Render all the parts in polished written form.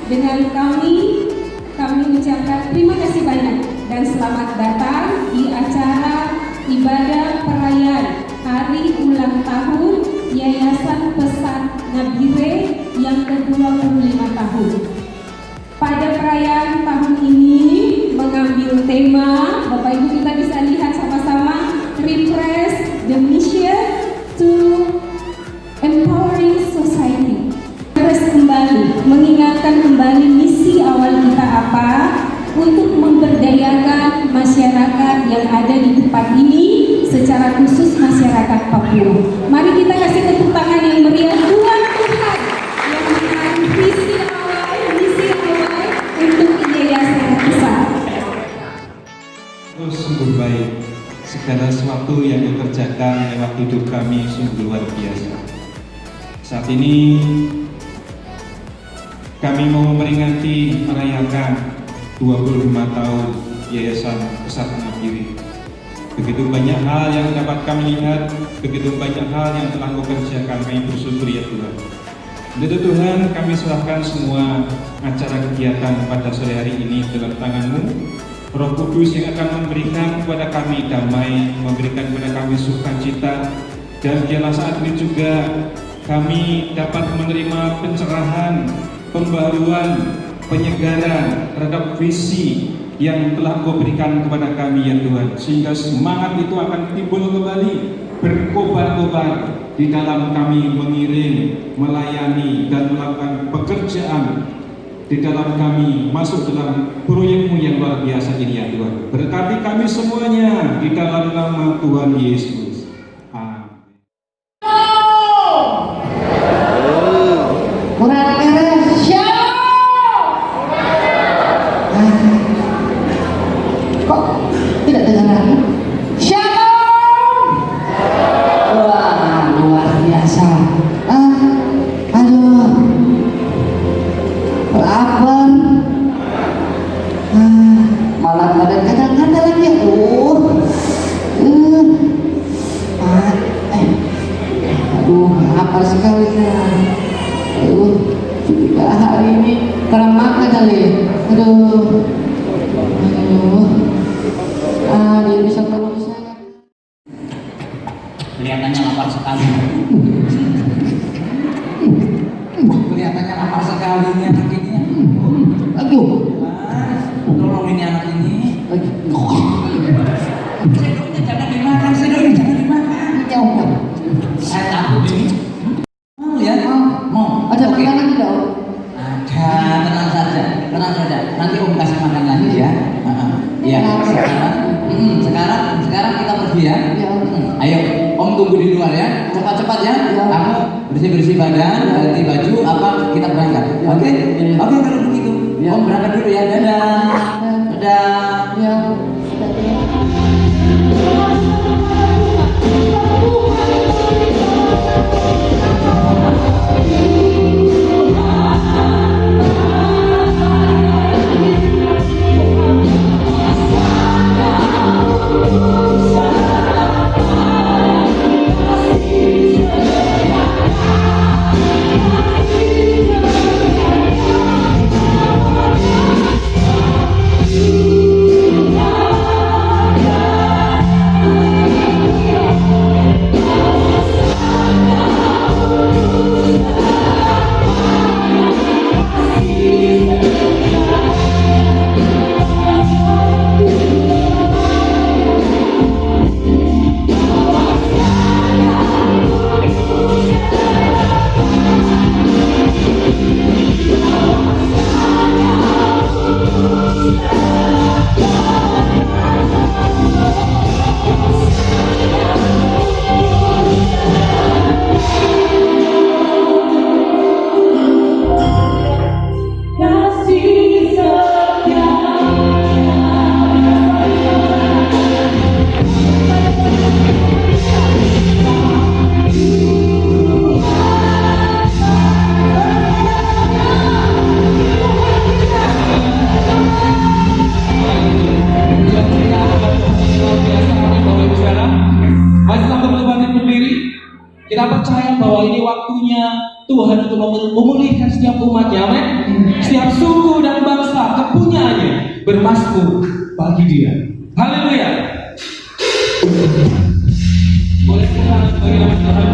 dengan kami ucapkan terima kasih banyak dan selamat datang di acara ibadah perayaan Hari Ulang Tahun Yayasan Pesan Nabire yang ke-25 tahun. Pada perayaan tahun ini mengambil tema, Bapak Ibu kita bisa lihat sama-sama, Refresh the Mission to Empowering Society. Terus kembali, mengingatkan kembali misi awal kita apa, untuk memberdayakan masyarakat yang ada di tempat ini, secara khusus masyarakat Papua. Mari kita kasih tepuk tangan yang meriah buat Tuhan yang dengan misi awal untuk yayasan besar. Terus sungguh baik, segala sesuatu yang dikerjakan lewat hidup kami sungguh luar biasa. Saat ini kami mau memperingati merayakan 25 tahun Yayasan Pesan Nabire. Begitu banyak hal yang dapat kami lihat, begitu banyak hal yang telah Kau kerjakan, kami bersyukur ya Tuhan. Untuk Tuhan, kami serahkan semua acara kegiatan pada sore hari ini dalam tangan-Mu. Roh Kudus yang akan memberikan kepada kami damai, memberikan kepada kami sukacita, dan biarlah saat ini juga kami dapat menerima pencerahan, pembaruan, penyegaran terhadap visi yang telah Kau berikan kepada kami ya Tuhan, sehingga semangat itu akan timbul kembali, berkobar-kobar di dalam kami mengiring, melayani, dan melakukan pekerjaan di dalam kami masuk dalam proyek-Mu yang luar biasa ini ya Tuhan. Berkati kami semuanya di dalam nama Tuhan Yesus. Amin. Kok tidak dengar? Shalom. Wah, luar biasa. Aduh, lapar. Malah kadang-kadang lagi. Aduh, lapar sekali ya. Juga hari ini kurang makan kali. Aduh. Dia bisa tolong saya. Kelihatannya lapar sekali. Kelihatannya lapar sekali ini anak ini. Aduh. Tolong ini anak ini. Sendoknya jangan dimakan, jangan dimakan. Jauh. Saya takut ini. Mau ya? Mau. Ada makanan tidak, Om? Ada, tenang saja. Nanti Om kasih makan lagi ya. Iya. Sekarang kita pergi ya. Ayo, Om tunggu di luar ya. Cepat-cepat ya. Kamu bersih-bersih badan, ganti baju, kita berangkat. Oke, kalau begitu. Om berangkat dulu ya. Dadah. You Kita percaya bahwa ini waktunya Tuhan untuk memulihkan setiap umatnya, amin. Setiap suku dan bangsa kepunyaannya bermasmur bagi Dia. Haleluya. Boleh kita bagi nama Tuhan.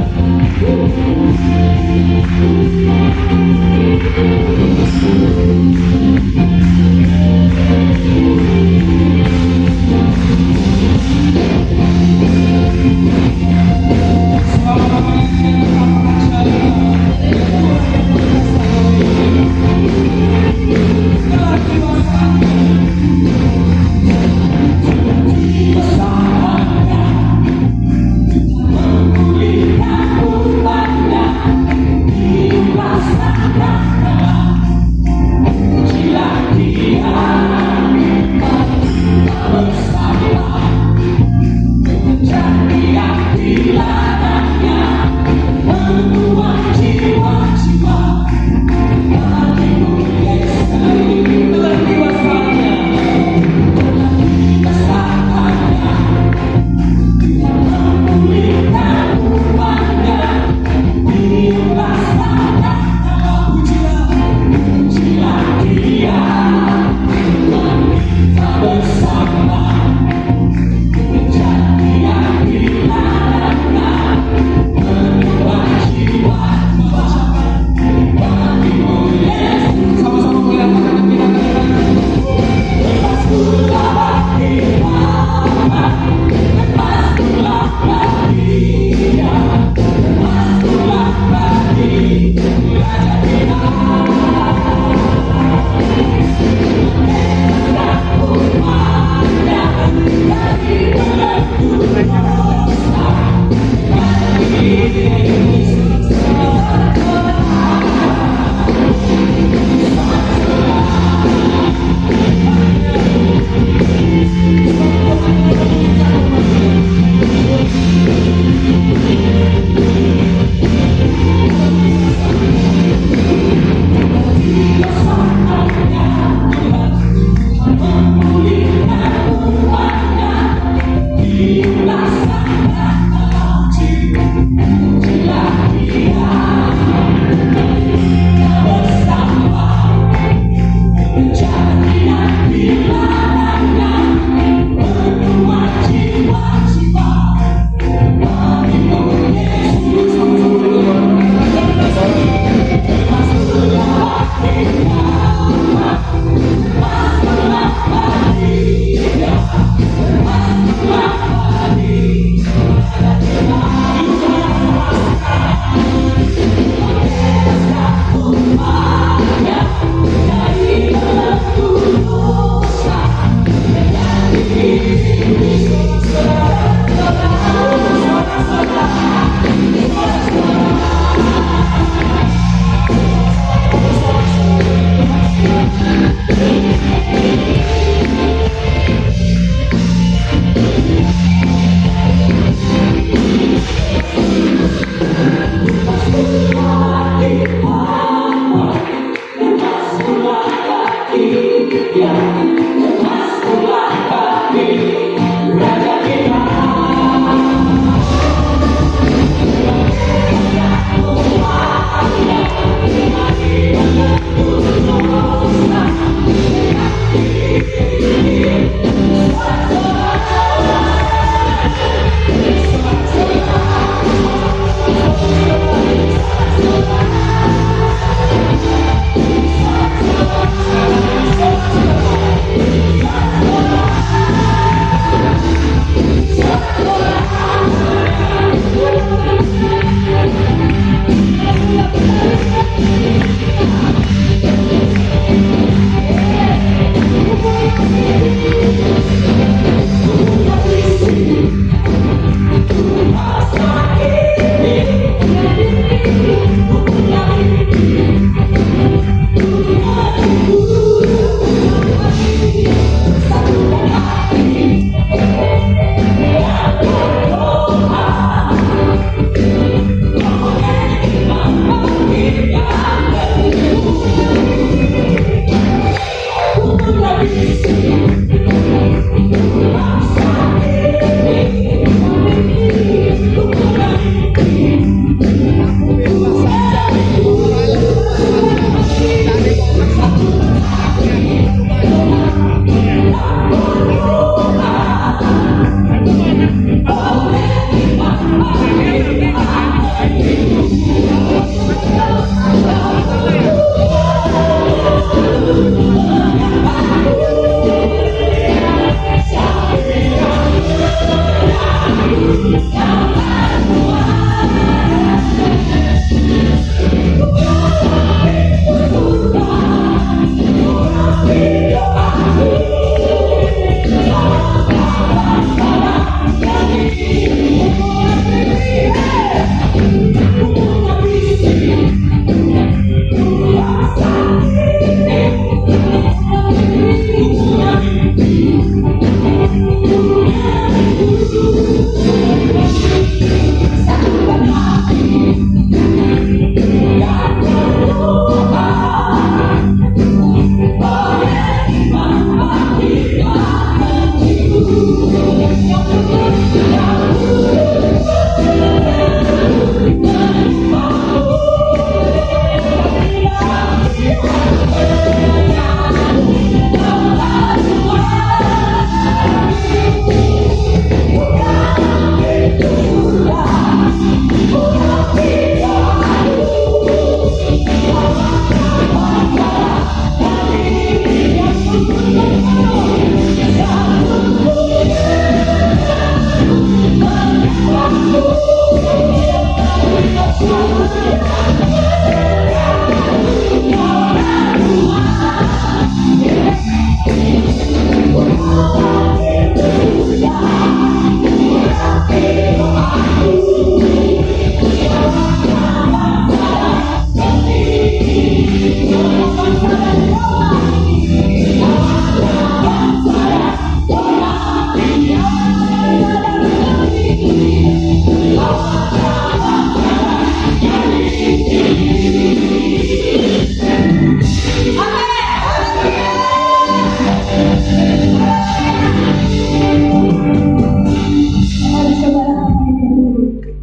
Mari saudara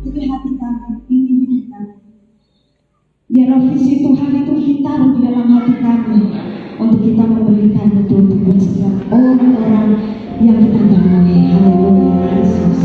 ini hati kami, ini hidup kami. Biar visi Tuhan itu ditaruh di dalam hati kami untuk kita memberikan petunjuk buat setiap orang-orang yang kita temui. Haleluya Yesus.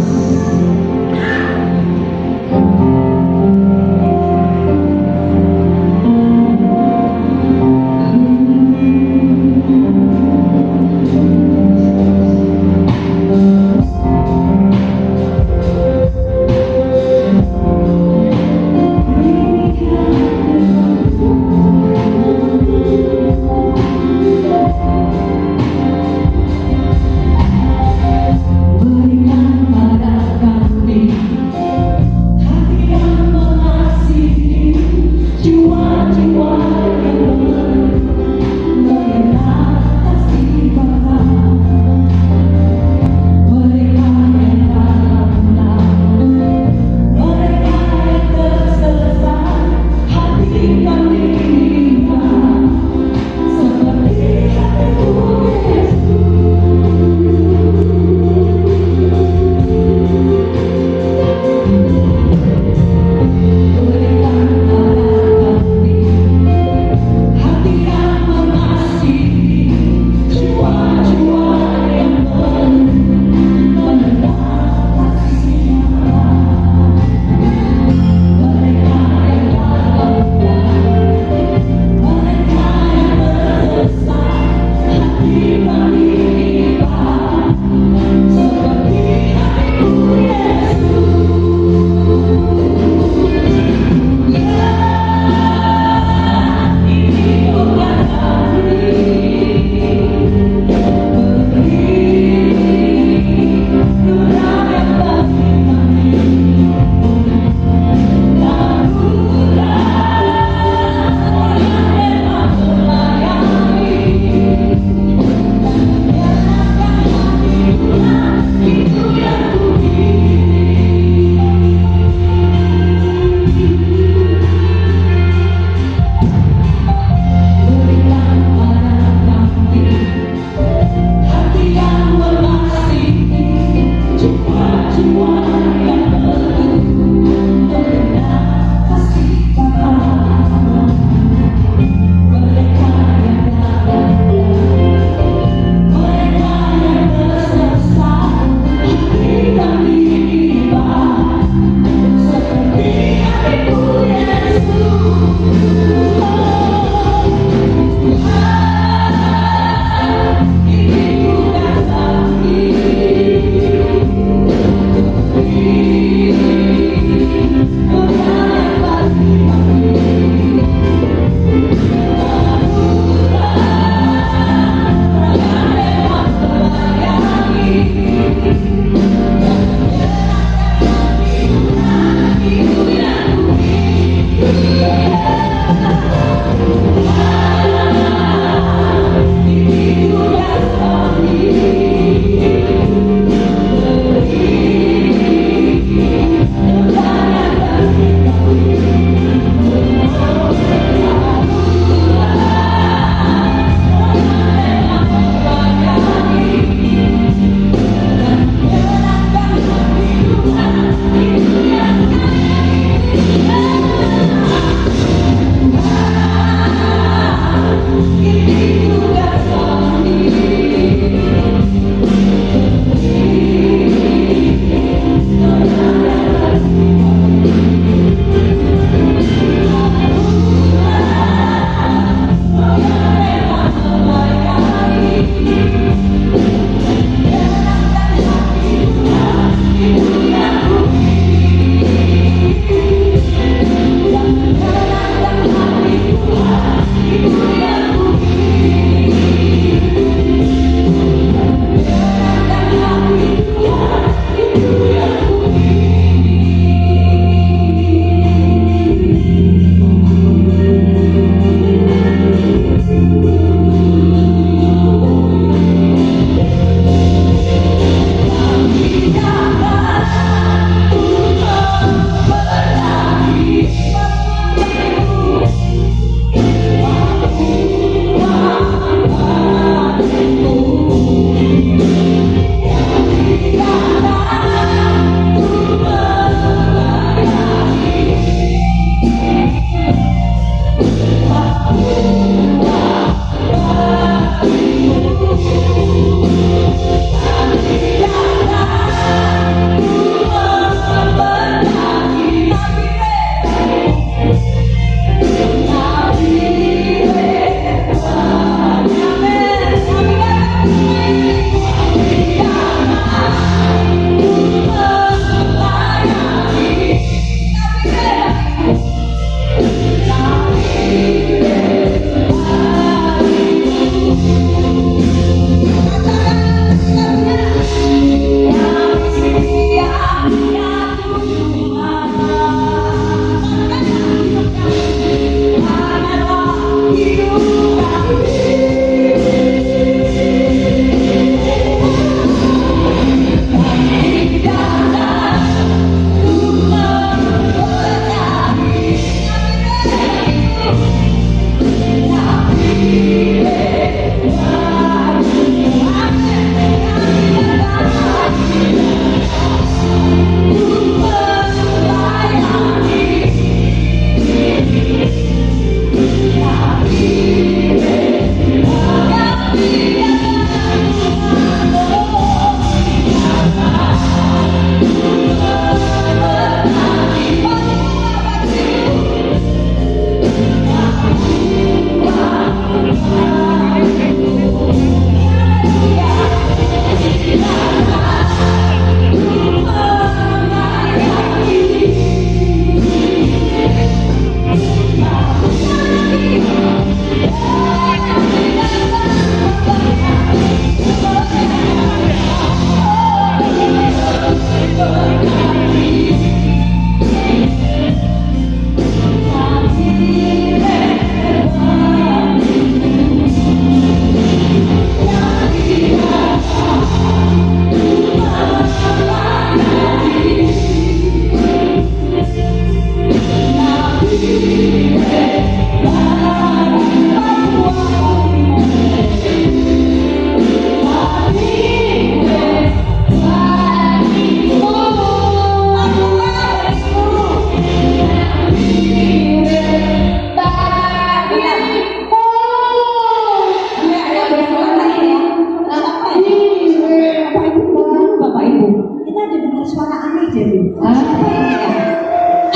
Siapa ini ya?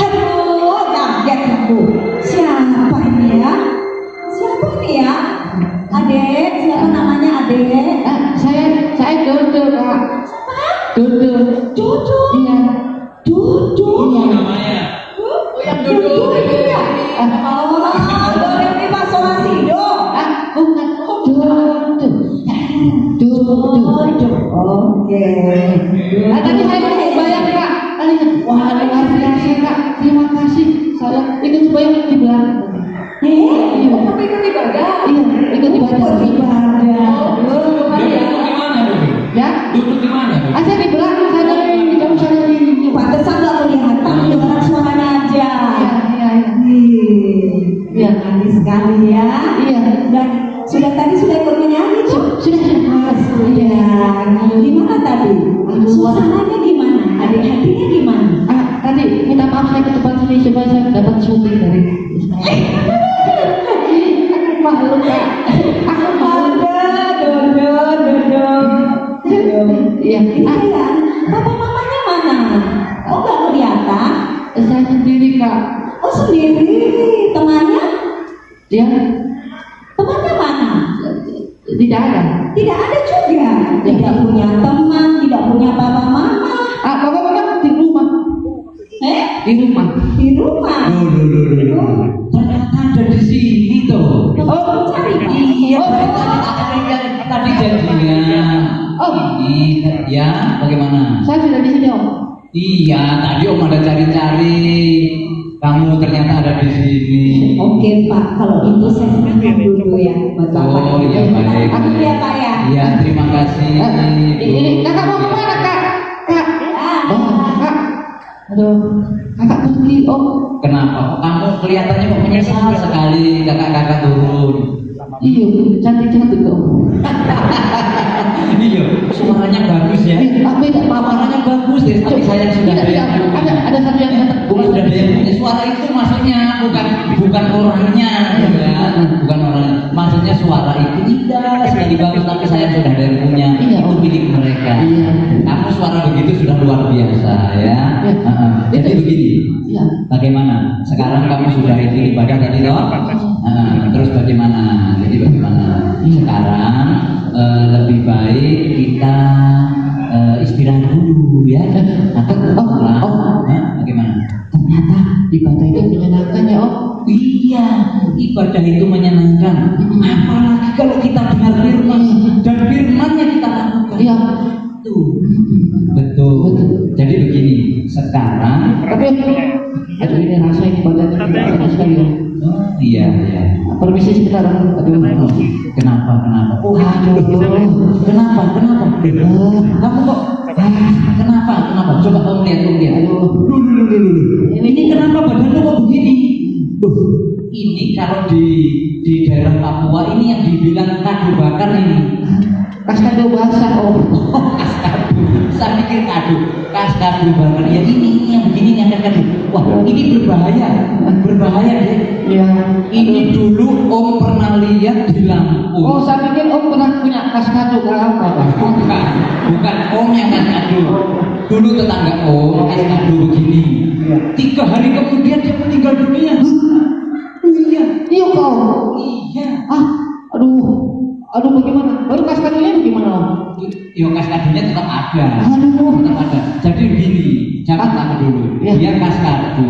Aduh, kaget aku. Siapa ini ya? Siapa ini ya? Adek, siapa namanya adek? Saya Dodo, Kak. Dodo. Dodo. Iya. Dodo. Iya. namanya. Yang Dodo ini ya? Oh, Doremi Masolasido. Bukan Dodo. Dodo. Oke. Nah, tadi saya mau bayar, Kak. Tadi, wah, luar biasa, Kak. Terima kasih. Saya ikut bayar di belakang. Kamu ikut ibadah? Iya, ikut ibadah. Ikut ibadah. Duduk di mana, Dodo? Ya, Duduk di mana, Dodo? saya di belakang, saya dari jauh sana di. Pantesan gak kelihatan, dengar suaranya aja. Iya. Iya, kali sekali ya. Iya. Dan tadi sudah ikut menyanyi tuh. Sudah. Iya. Gimana tadi? Suasananya gimana? Adik hatinya gimana? Tadi minta maaf saya ke tempat sini supaya saya dapat syuting dari. Aku malu, Kak. Aku malu. Dodo. Iya. Ini kan, papa mamanya mana? Oh, gak kelihatan? Saya sendiri, Kak. Oh, sendiri. Temannya? Dia Temannya mana? tidak ada. Tidak ada juga. Tidak punya teman, tidak punya papa mama. Bapak Bapak di rumah. Di rumah. Di rumah. Loh. Ternyata ada di sini tuh. Oh, cari Pak. Iya, tadi janjian. Oh. Ini ya, bagaimana? Saya sudah di sini, Om. Iya, tadi Om ada cari-cari. Kamu ternyata ada di sini. Oke Pak, kalau itu saya serahkan dulu ya buat Bapak. Oh iya, baik. Aku ya Pak ya. Iya, terima kasih. Ini kakak mau kemana, Kak? Kak. Ah. Kak. Aduh, kakak pergi, Om. Kenapa? Kamu kelihatannya kok menyesal sekali kakak-kakak turun. Iya, cantik-cantik, Om. Iya, suaranya bagus ya. Beda, Suaranya bagus deh, tapi sayang sudah ada yang ada satu yang cantik. sudah ada yang punya suara itu maksudnya bukan orangnya ya, bukan orangnya. Maksudnya suara itu indah sekali bagus tapi sayang sudah ada yang punya. Iya, Itu milik mereka. Iya. Kamu suara begitu sudah luar biasa ya. Iya. Jadi begini. Iya. Bagaimana? Sekarang kamu sudah itu ibadah tadi toh? Terus bagaimana? Jadi bagaimana? Sekarang lebih baik kita istirahat dulu ya. Bagaimana? Ternyata ibadah itu menyenangkan ya, Om. Iya, ibadah itu menyenangkan. Apalagi kalau kita dengar firman dan firmannya kita lakukan. Iya. Tuh, betul. Jadi begini, sekarang Tapi aduh ini rasa ini badannya tidak enak sekali ya. oh, iya. Permisi sebentar. Aduh. Kenapa? Oh, Aduh. kenapa? Kamu kok? Kenapa? Coba kamu lihat. Aduh. Ini kenapa badanmu kok begini? Ini kalau di daerah Papua ini yang dibilang kadu bakar ini. Kaskado basah, Om. Saya pikir kadu bakar ya ini yang begini yang kadu. Wah ini berbahaya deh. Iya. Ini dulu Om pernah lihat di Lampung. Oh, saya pikir Om pernah punya kaskado apa? Bukan Om yang kadu. Dulu tetangga Om kadu begini. 3 hari kemudian dia meninggal dunia. Iya kau. Iya. Aduh bagaimana? Baru kaskadonya bagaimana, Om? Yo kaskadonya tetap ada. Aduh. Tetap ada. Jadi begini, jangan lama dulu. Iya. Dia kaskado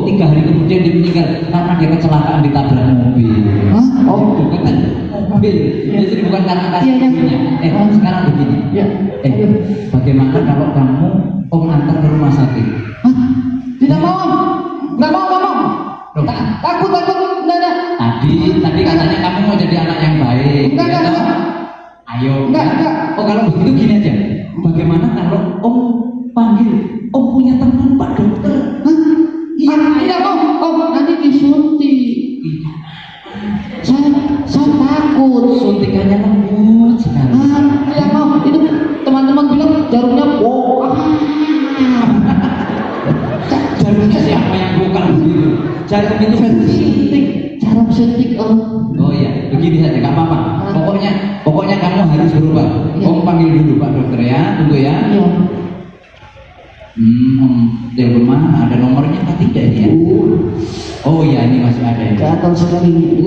3 hari kemudian dia meninggal karena dia kecelakaan ditabrak mobil. Hah? Oh. Bukan mobil. Jadi bukan karena Iya, kaskadonya. iya. Sekarang begini. Ya. Bagaimana kalau kamu Om antar ke rumah sakit? Hah? Tidak mau, Om. Nggak mau. Takut. Enggak. Tadi katanya kamu mau jadi anak yang baik. Enggak. Ya toh? Ayo. Enggak. Oh kalau begitu gini aja. Bagaimana kalau Om panggil Om punya teman Pak Dokter? Hah? Iya. Tidak mau, Om. Nanti disuntik. Saya takut. Suntikannya lembut sekali. Tidak mau. Itu teman-teman bilang jarumnya bokah. Jarumnya siapa yang bokal begitu? Jarum itu Suntik. Jarum suntik, Om. Oh iya, begini saja, nggak apa-apa. Pokoknya kamu harus berubah. Iya. Om panggil dulu Pak Dokter ya, tunggu ya. Iya. Telepon mana? Ada nomornya apa tidak ini ya? Oh iya, ini masih ada. Gatal sekali.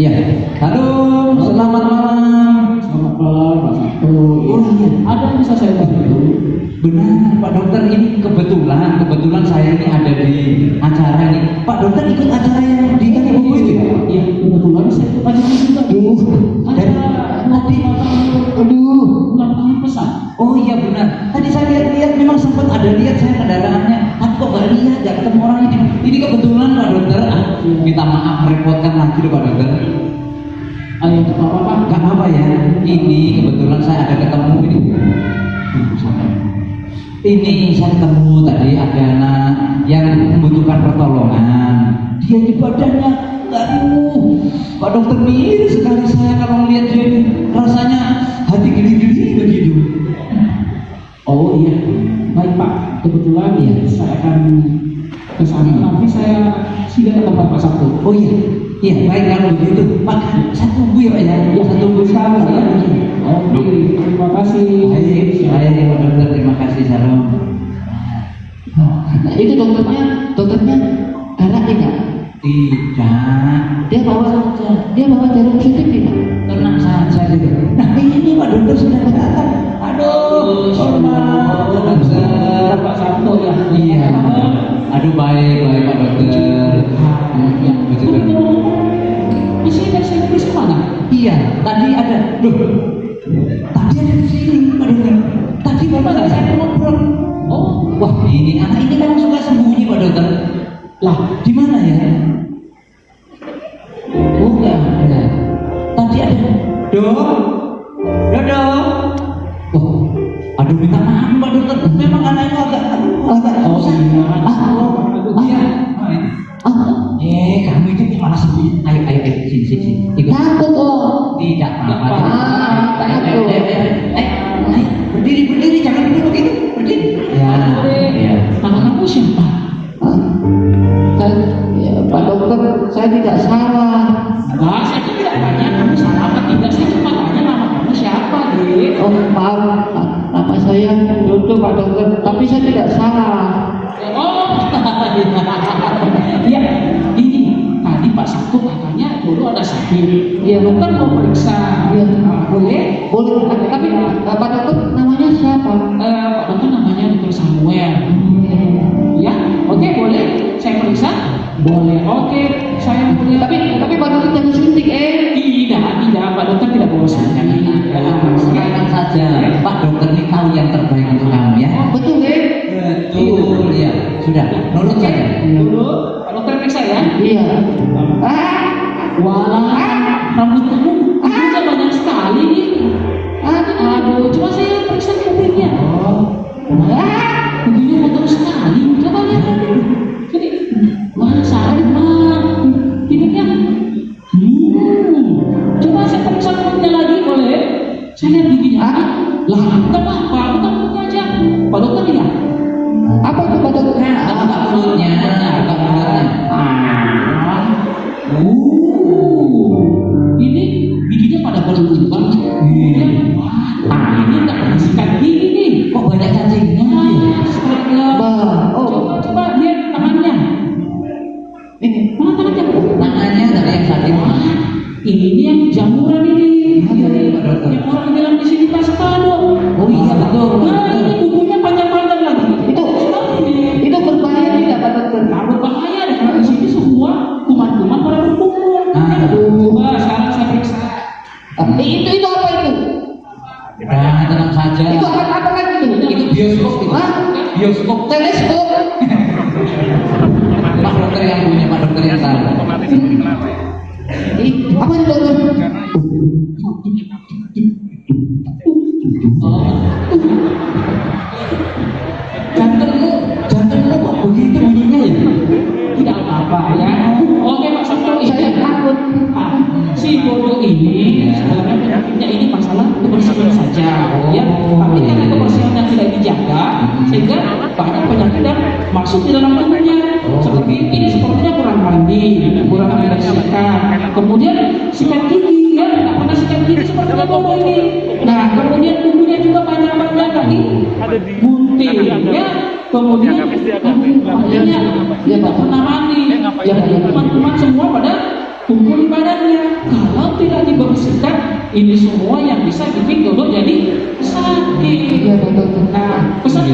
Ya, halo, selamat malam. Selamat malam Pak Sabtu. Oh iya, Ada yang bisa saya bantu? benar Pak Dokter, ini kebetulan saya ini ada di acara ini. Pak Dokter ikut acara yang di kaki buku itu ya? Iya, kebetulan saya tadi juga. Dari tadi, ulang tahun pesan. oh iya benar. Tadi saya lihat memang sempat ada lihat saya kendaraannya. Tapi kok gak lihat, gak ketemu orangnya. Ini kebetulan Pak Dokter. Minta maaf merepotkan lagi loh Pak Dokter. Ayo, nggak apa-apa. Gak apa ya. Ini kebetulan saya ada ketemu ini. Ini saya ketemu tadi ada anak yang membutuhkan pertolongan. Dia di badannya nggak riuh. Pak Dokter, miris sekali saya kalau melihat dia ini. Rasanya hati geli-geli begitu. Oh iya, baik Pak. Kebetulan ya saya akan ke sana. Nanti saya singgah ke tempat Pak Sabtu. Oh iya, iya baik kalau begitu. Pak, saya tunggu ya Pak ya. Ya, Saya tunggu sekarang ya. Oke, terima kasih. Baik, baik Pak Dokter, terima kasih. Salam. Nah, itu dokternya galak tidak? Tidak. Dia bawa jarum suntik tidak? Tenang saja gitu. Nah ini Pak Dokter sudah datang. Aduh, hormat Pak Dokter. Pak Sabtu ya. Iya. Aduh baik Pak Dokter. Ya, betul. Masih ada saya tulis kemana? Iya, tadi ada. Loh, tadi ada di sini Pak Dokter. Tadi Bapak nggak saya ngobrol. Oh, Wah ini anak ini memang suka sembunyi Pak Dokter. Lah, di mana ya? Oh enggak ada. Tadi ada. Dok. Oh, aduh minta maaf Pak Dokter. Memang anak itu agak susah. Iya. Kamu itu gimana sih? Ayo, sini. Ikut. takut oh. Tidak apa-apa. Takut. Ayo, berdiri, jangan duduk begitu. Berdiri. Ya. Nama kamu siapa? Ya, Pak Dokter, saya tidak salah. Nah, saya tidak tanya kamu salah apa tidak. Saya cuma tanya nama kamu siapa, Dek. Oh, maaf. Nama saya Dodo, Pak Dokter. Tapi saya tidak salah. Oh, iya. Ini tadi Pak Sabtu katanya dulu ada sakit. Iya, dokter mau periksa. Iya, boleh? Boleh. Tapi Pak Dokter namanya siapa? Pak Dokter namanya Dr. Samuel. Ya, oke, boleh. Saya periksa. Boleh. Oke, saya boleh. Tapi Pak Dokter jangan suntik. Tidak. Pak Dokter tidak boleh suntik. Silakan saja. Pak Dokter ini tahu yang terbaik untuk kamu ya. Betul, Betul ya. Sudah, nurut saja. Dulu, Pak Dokter periksa ya. Iya. Walah, rambut kamu juga banyak sekali nih. Aduh, coba saya periksa kupingnya. Kupingnya kotor sekali. Coba lihat. Jadi, wah sama. Hidupnya. Coba saya periksa kupingnya lagi boleh? Saya lihat giginya. Lah, enggak apa-apa. Bukan mulutnya aja. Pak Dokter lihat. Apa itu Pak Dokter? Buka mulutnya. Ini giginya pada berlubang. Ini nggak bersihkan gigi nih. Kok banyak cacingnya? Astaga. Coba lihat tangannya. Mana tangannya? Tangannya dari yang sakit. Ini yang jamuran ini. Pak Dokter. Yang orang bilang di sini Pascado. Oh iya betul. Nah ini bukunya panjang-panjang lagi. Itu berbahaya tidak Pak Dokter? Nah, berbahaya deh karena di sini semua kuman-kuman pada berkumpul. Coba sekarang saya periksa. Itu apa itu? Nah, tenang saja. Itu apa lagi itu? Itu bioskop itu. Bioskop. Teleskop. Pak Dokter yang punya, Pak Dokter yang tahu. Apa itu Dokter? Jantungmu kok begitu bunyinya ya? Tidak apa-apa ya. Oke Pak Sabtu, saya takut. Si bodoh ini sebenarnya penyakitnya ini masalah kebersihan saja, ya. Tapi karena kebersihannya tidak dijaga, sehingga banyak penyakit yang masuk di dalam tubuhnya. Seperti ini sepertinya kurang mandi, kurang membersihkan. Kemudian sikat gigi, ya, tidak pernah sikat gigi seperti bodoh ini. Nah, kemudian tubuhnya juga panjang-panjang tadi. ya kemudian makanya dia tak pernah mandi ya teman-teman semua pada kumpul di badannya. Kalau tidak dibersihkan, ini semua yang bisa bikin Dodo jadi sakit. Nah, pesan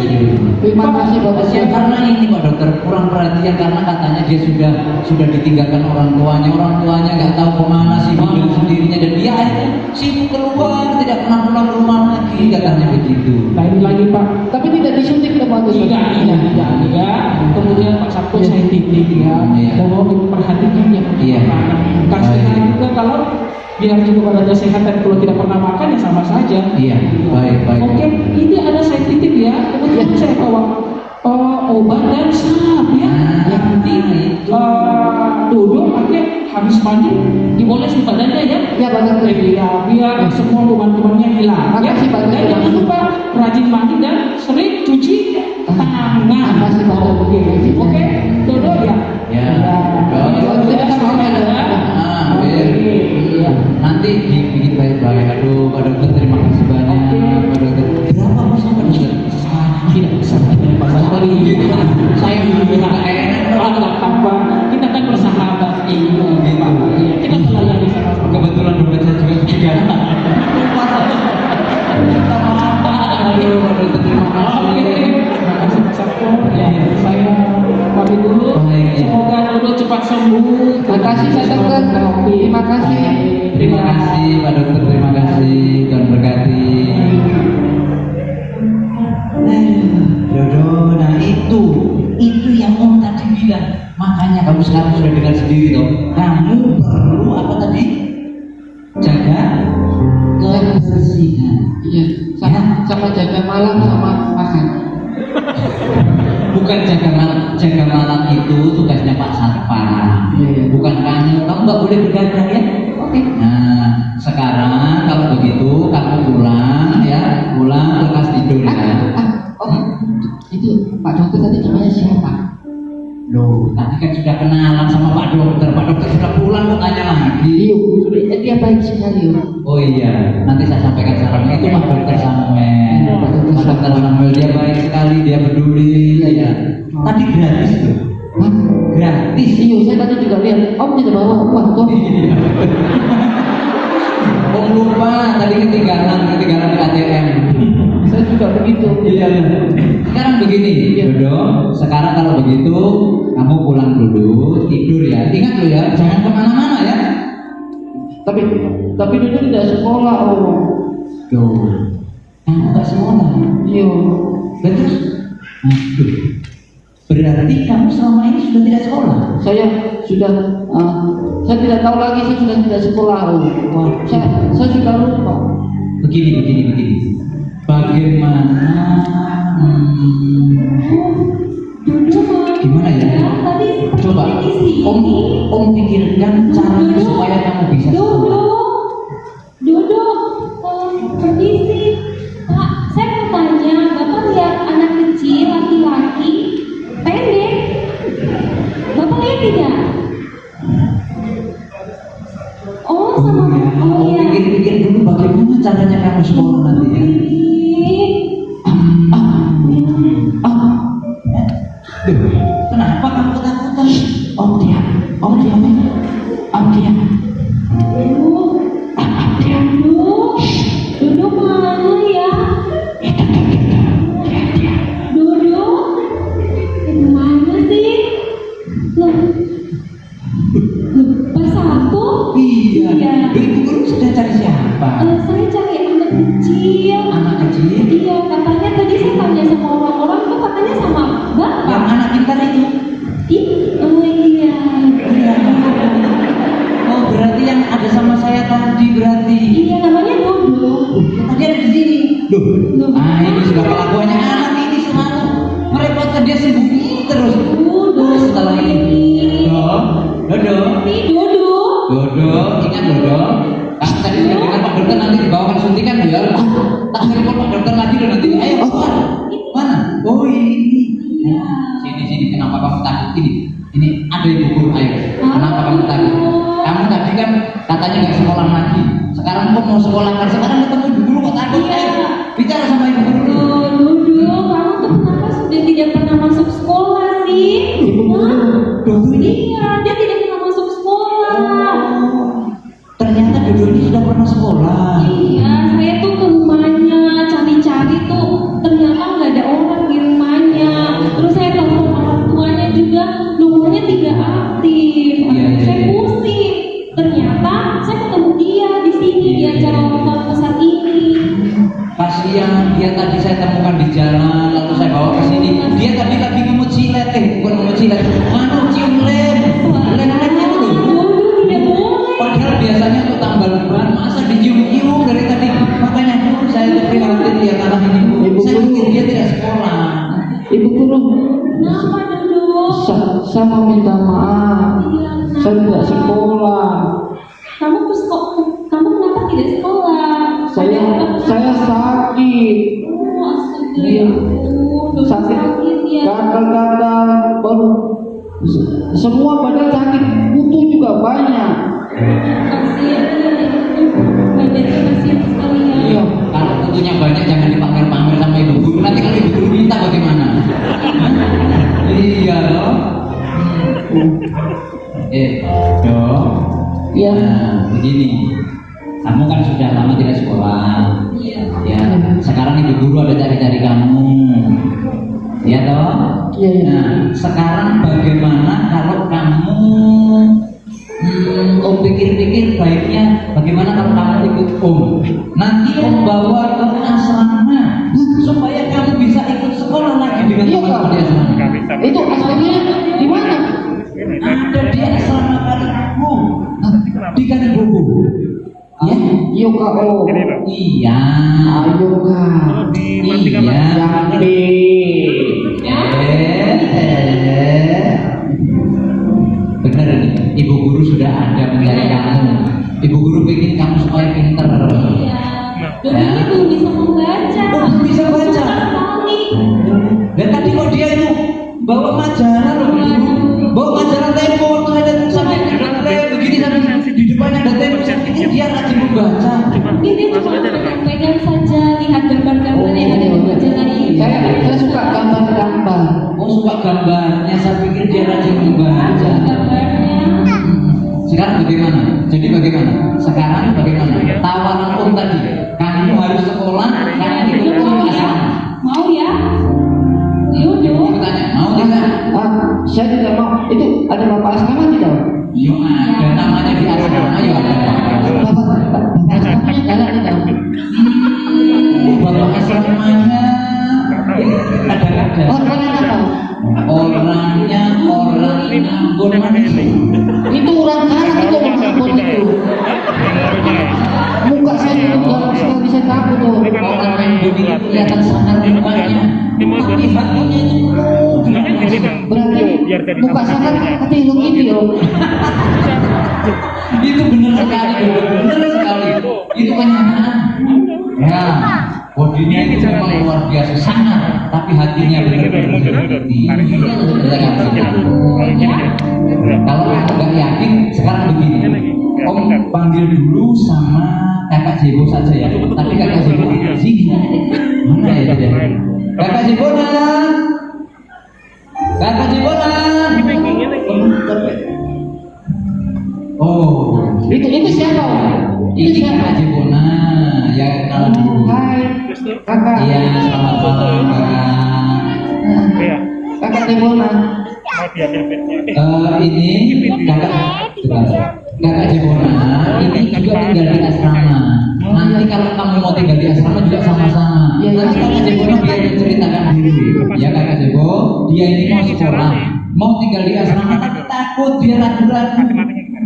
Terima kasih Pak Dokter. Ya, karena ini Pak Dokter kurang perhatian karena katanya dia sudah ditinggalkan orang tuanya nggak tahu kemana sibuk dengan sendirinya dan dia akhirnya sibuk keluar tidak pernah pulang ke rumah lagi katanya begitu. Lain lagi Pak, Tapi tidak disuntik ya Pak Dokter. tidak. Kemudian Pak Sabtu saya titip ya, mohon diperhatikan ya. Iya. Kasih juga kalau dia juga pada sehat dan kalau tidak pernah makan ya sama saja. Iya, baik. Oke, ini ada saya titip ya. Kemudian saya bawa obat dan sap ya. Nanti Dodo pakai habis mandi diboles di badannya ya. Ya Pak Dokter. Biar semua kuman-kumannya hilang. Ya. Makasih, Pak Dokter. Dan jangan lupa rajin mandi dan sering cuci tangan. Makasih, Pak Dokter. Oke, Dodo ya. Ya. Tidak sampai ya. Iya. Nanti dibikin baik-baik. Aduh, Pak Dokter terima kasih banyak. Pak Dokter. Berapa Mas Pak Dokter? Tidak bisa pasal tadi. Saya tidak apa. Kita kan bersahabat ini. Kita melayani sama-sama. Kebetulan dompet saya juga tiga. Aduh, Pak Dokter terima kasih. Terima kasih Pak Sabto. Ya, saya pamit dulu. Semoga Dodo cepat sembuh. Terima kasih Pak Dokter. Terima kasih. Terima kasih Pak Dokter. Terima kasih. Tuhan berkati. Dodo, nah itu yang Om tadi bilang. Makanya kamu sekarang sudah dengar sendiri toh. Kamu perlu apa tadi? Jaga kebersihan. Iya, sama jaga malam sama makan. Bukan jaga malam itu tugasnya Pak Satpam. Bukan kamu nggak boleh begadang ya. Oke. Nah, sekarang kalau begitu kamu pulang lekas tidur ya. Itu Pak Dokter tadi namanya siapa? Loh, tadi kan sudah kenalan sama Pak Dokter. Pak Dokter sudah pulang kok tanya lagi. Iya, dia baik sekali. Oh iya, nanti saya sampaikan salamnya itu Pak Dokter Samuel. Pak Dokter Samuel dia baik sekali, dia peduli. Ya. Tadi gratis tuh. Hah? Gratis. Iya, saya tadi juga lihat. Om tidak bawa uang tuh. Om lupa tadi ketinggalan di ATM. Saya juga begitu. Iya. Sekarang begini, Dodo. Sekarang kalau begitu kamu pulang dulu, tidur ya. Ingat loh ya, jangan kemana-mana ya. Tapi Dodo tidak sekolah, Om. Tuh, kamu nggak sekolah. Iya. Terus, aduh. Berarti kamu selama ini sudah tidak sekolah. Saya tidak tahu lagi, saya sudah tidak sekolah, Om. Wah, Saya sudah lupa. Begini. Bagaimana? Gimana ya? Coba, Om pikirkan caranya supaya kamu bisa sekolah. Dodo, permisi. Pak, saya mau tanya, Bapak lihat anak kecil laki-laki pendek? Bapak lihat tidak? Oh, sama iya. Pikir-pikir dulu bagaimana caranya kamu sekolah nanti ya. Kenapa kamu ketakutan? Om dia. Dodo mana ya? Dodo? Mana sih? Loh, Pak Sabto? Iya. Ibu guru sudah cari siapa? Saya cari anak kecil. Anak kecil? Iya, katanya tadi saya tanya sama orang-orang itu katanya sama Bapak. Yang anak pintar itu? Iya. Oh berarti yang ada sama saya tadi berarti. Iya, namanya Dodo. Tadi ada di sini. Loh. Ah ini sudah kelakuannya anak ini selalu merepotkan dia sembunyi terus. Dodo. Setelah ini. Dodo. Ingat Dodo. Kamu tadi sudah dengar Pak Dokter nanti dibawakan suntikan ya. Tak telepon Pak Dokter lagi loh nanti. Ayo keluar. Mana? Oh ini. Sini. Kenapa kamu takut ini? Ini ada ibu guru. Ayo. Kenapa kamu takut? Kamu tadi kan katanya nggak sekolah lagi. Sekarang kok mau sekolah kan? Sekarang ketemu ibu guru kok takut? Ayo. Bicara sama ibu guru. Dodo, kamu tuh Kenapa Duduk? Saya mau minta maaf. Saya tidak sekolah. Kamu kenapa tidak sekolah? Saya sakit. Oh, astaga. Iya. Duduk sakit ya. Gatal-gatal, baru semua badan sakit, butuh juga banyak. Kasihan badannya kasihan sekali ya. Iya. Kalau tentunya banyak jangan dipamer-pamer sama ibu guru. Nanti kalau ibu guru minta bagaimana? Iya loh. Dok. Iya. Nah, begini. Kamu kan sudah lama tidak sekolah. Iya. Ya, sekarang ibu guru ada cari-cari kamu. Ya toh? Iya, iya. Nah, sekarang bagaimana kalau kamu Om pikir-pikir baiknya bagaimana kalau kamu ikut Om? Nanti Om bawa ke asrama supaya kamu bisa ikut sekolah lagi dengan Iya, teman-teman Kak. di asrama. Itu aslinya di mana? Ada di asrama Kali Aku di Kali Bobo. Ya? Iya Kak. Oh. Iya. Ayo Kak. Iya. Benar ini, ibu guru sudah ada mencari kamu. Ibu guru ingin kamu supaya pinter. Iya. Duduknya belum bisa membaca. Oh, belum bisa baca. Susah sekali. Dan tadi kok dia itu bawa majalah loh, bawa majalah Tempo waktu ada sampai begini sampai di depannya ada Tempo, ini dia rajin membaca. Mungkin dia cuma pegang saja, lihat gambar-gambar yang ada di majalah ini. Saya suka gambar-gambar. Oh, suka gambarnya, saya pikir dia rajin membaca. Gambarnya. Sekarang bagaimana? Jadi bagaimana? Sekarang bagaimana? Tawaran Om tadi, kamu harus sekolah, kamu ikut Mau ya? asrama. Mau ya? Yaudah. Aku tanya, mau tidak? Saya tidak mau. Itu ada bapak asrama tidak? Yo ada namanya di asrama, yo ada. Bapak asramanya galak tidak? Bapak asramanya ada-ada. Oh, orang apa? Orangnya orang Ambon manis. Itu orang galak itu orang Ambon itu. Muka saya itu galak sekali, saya takut tuh. Orang Ambon itu kelihatan sangat mukanya, tapi hatinya itu Berarti muka sangat ketilung itu ya. itu benar sekali, benar sekali. Itu kenyataan. Ya, bodinya itu memang luar biasa sangat, tapi hatinya benar-benar seperti Kalau kamu nggak yakin, sekarang begini, Om panggil dulu sama kakak Jebo saja ya. Tapi kakak Jebo sini, mana ya dia? Kakak Jebonan, kakak Jebonan. Oh, Itu siapa? Itu ini siapa? kakak Jebonan. Ya kenal dulu. Hai, kakak. Iya, selamat malam kakak. Kakak Debona. Ini kakak Jebona ini juga tinggal di asrama. Nanti kalau kamu mau tinggal di asrama juga sama-sama. Nanti kakak Jebona biar menceritakan dulu. Ya kakak Jebo, dia ini mau sekolah, mau tinggal di asrama tapi takut, dia ragu-ragu.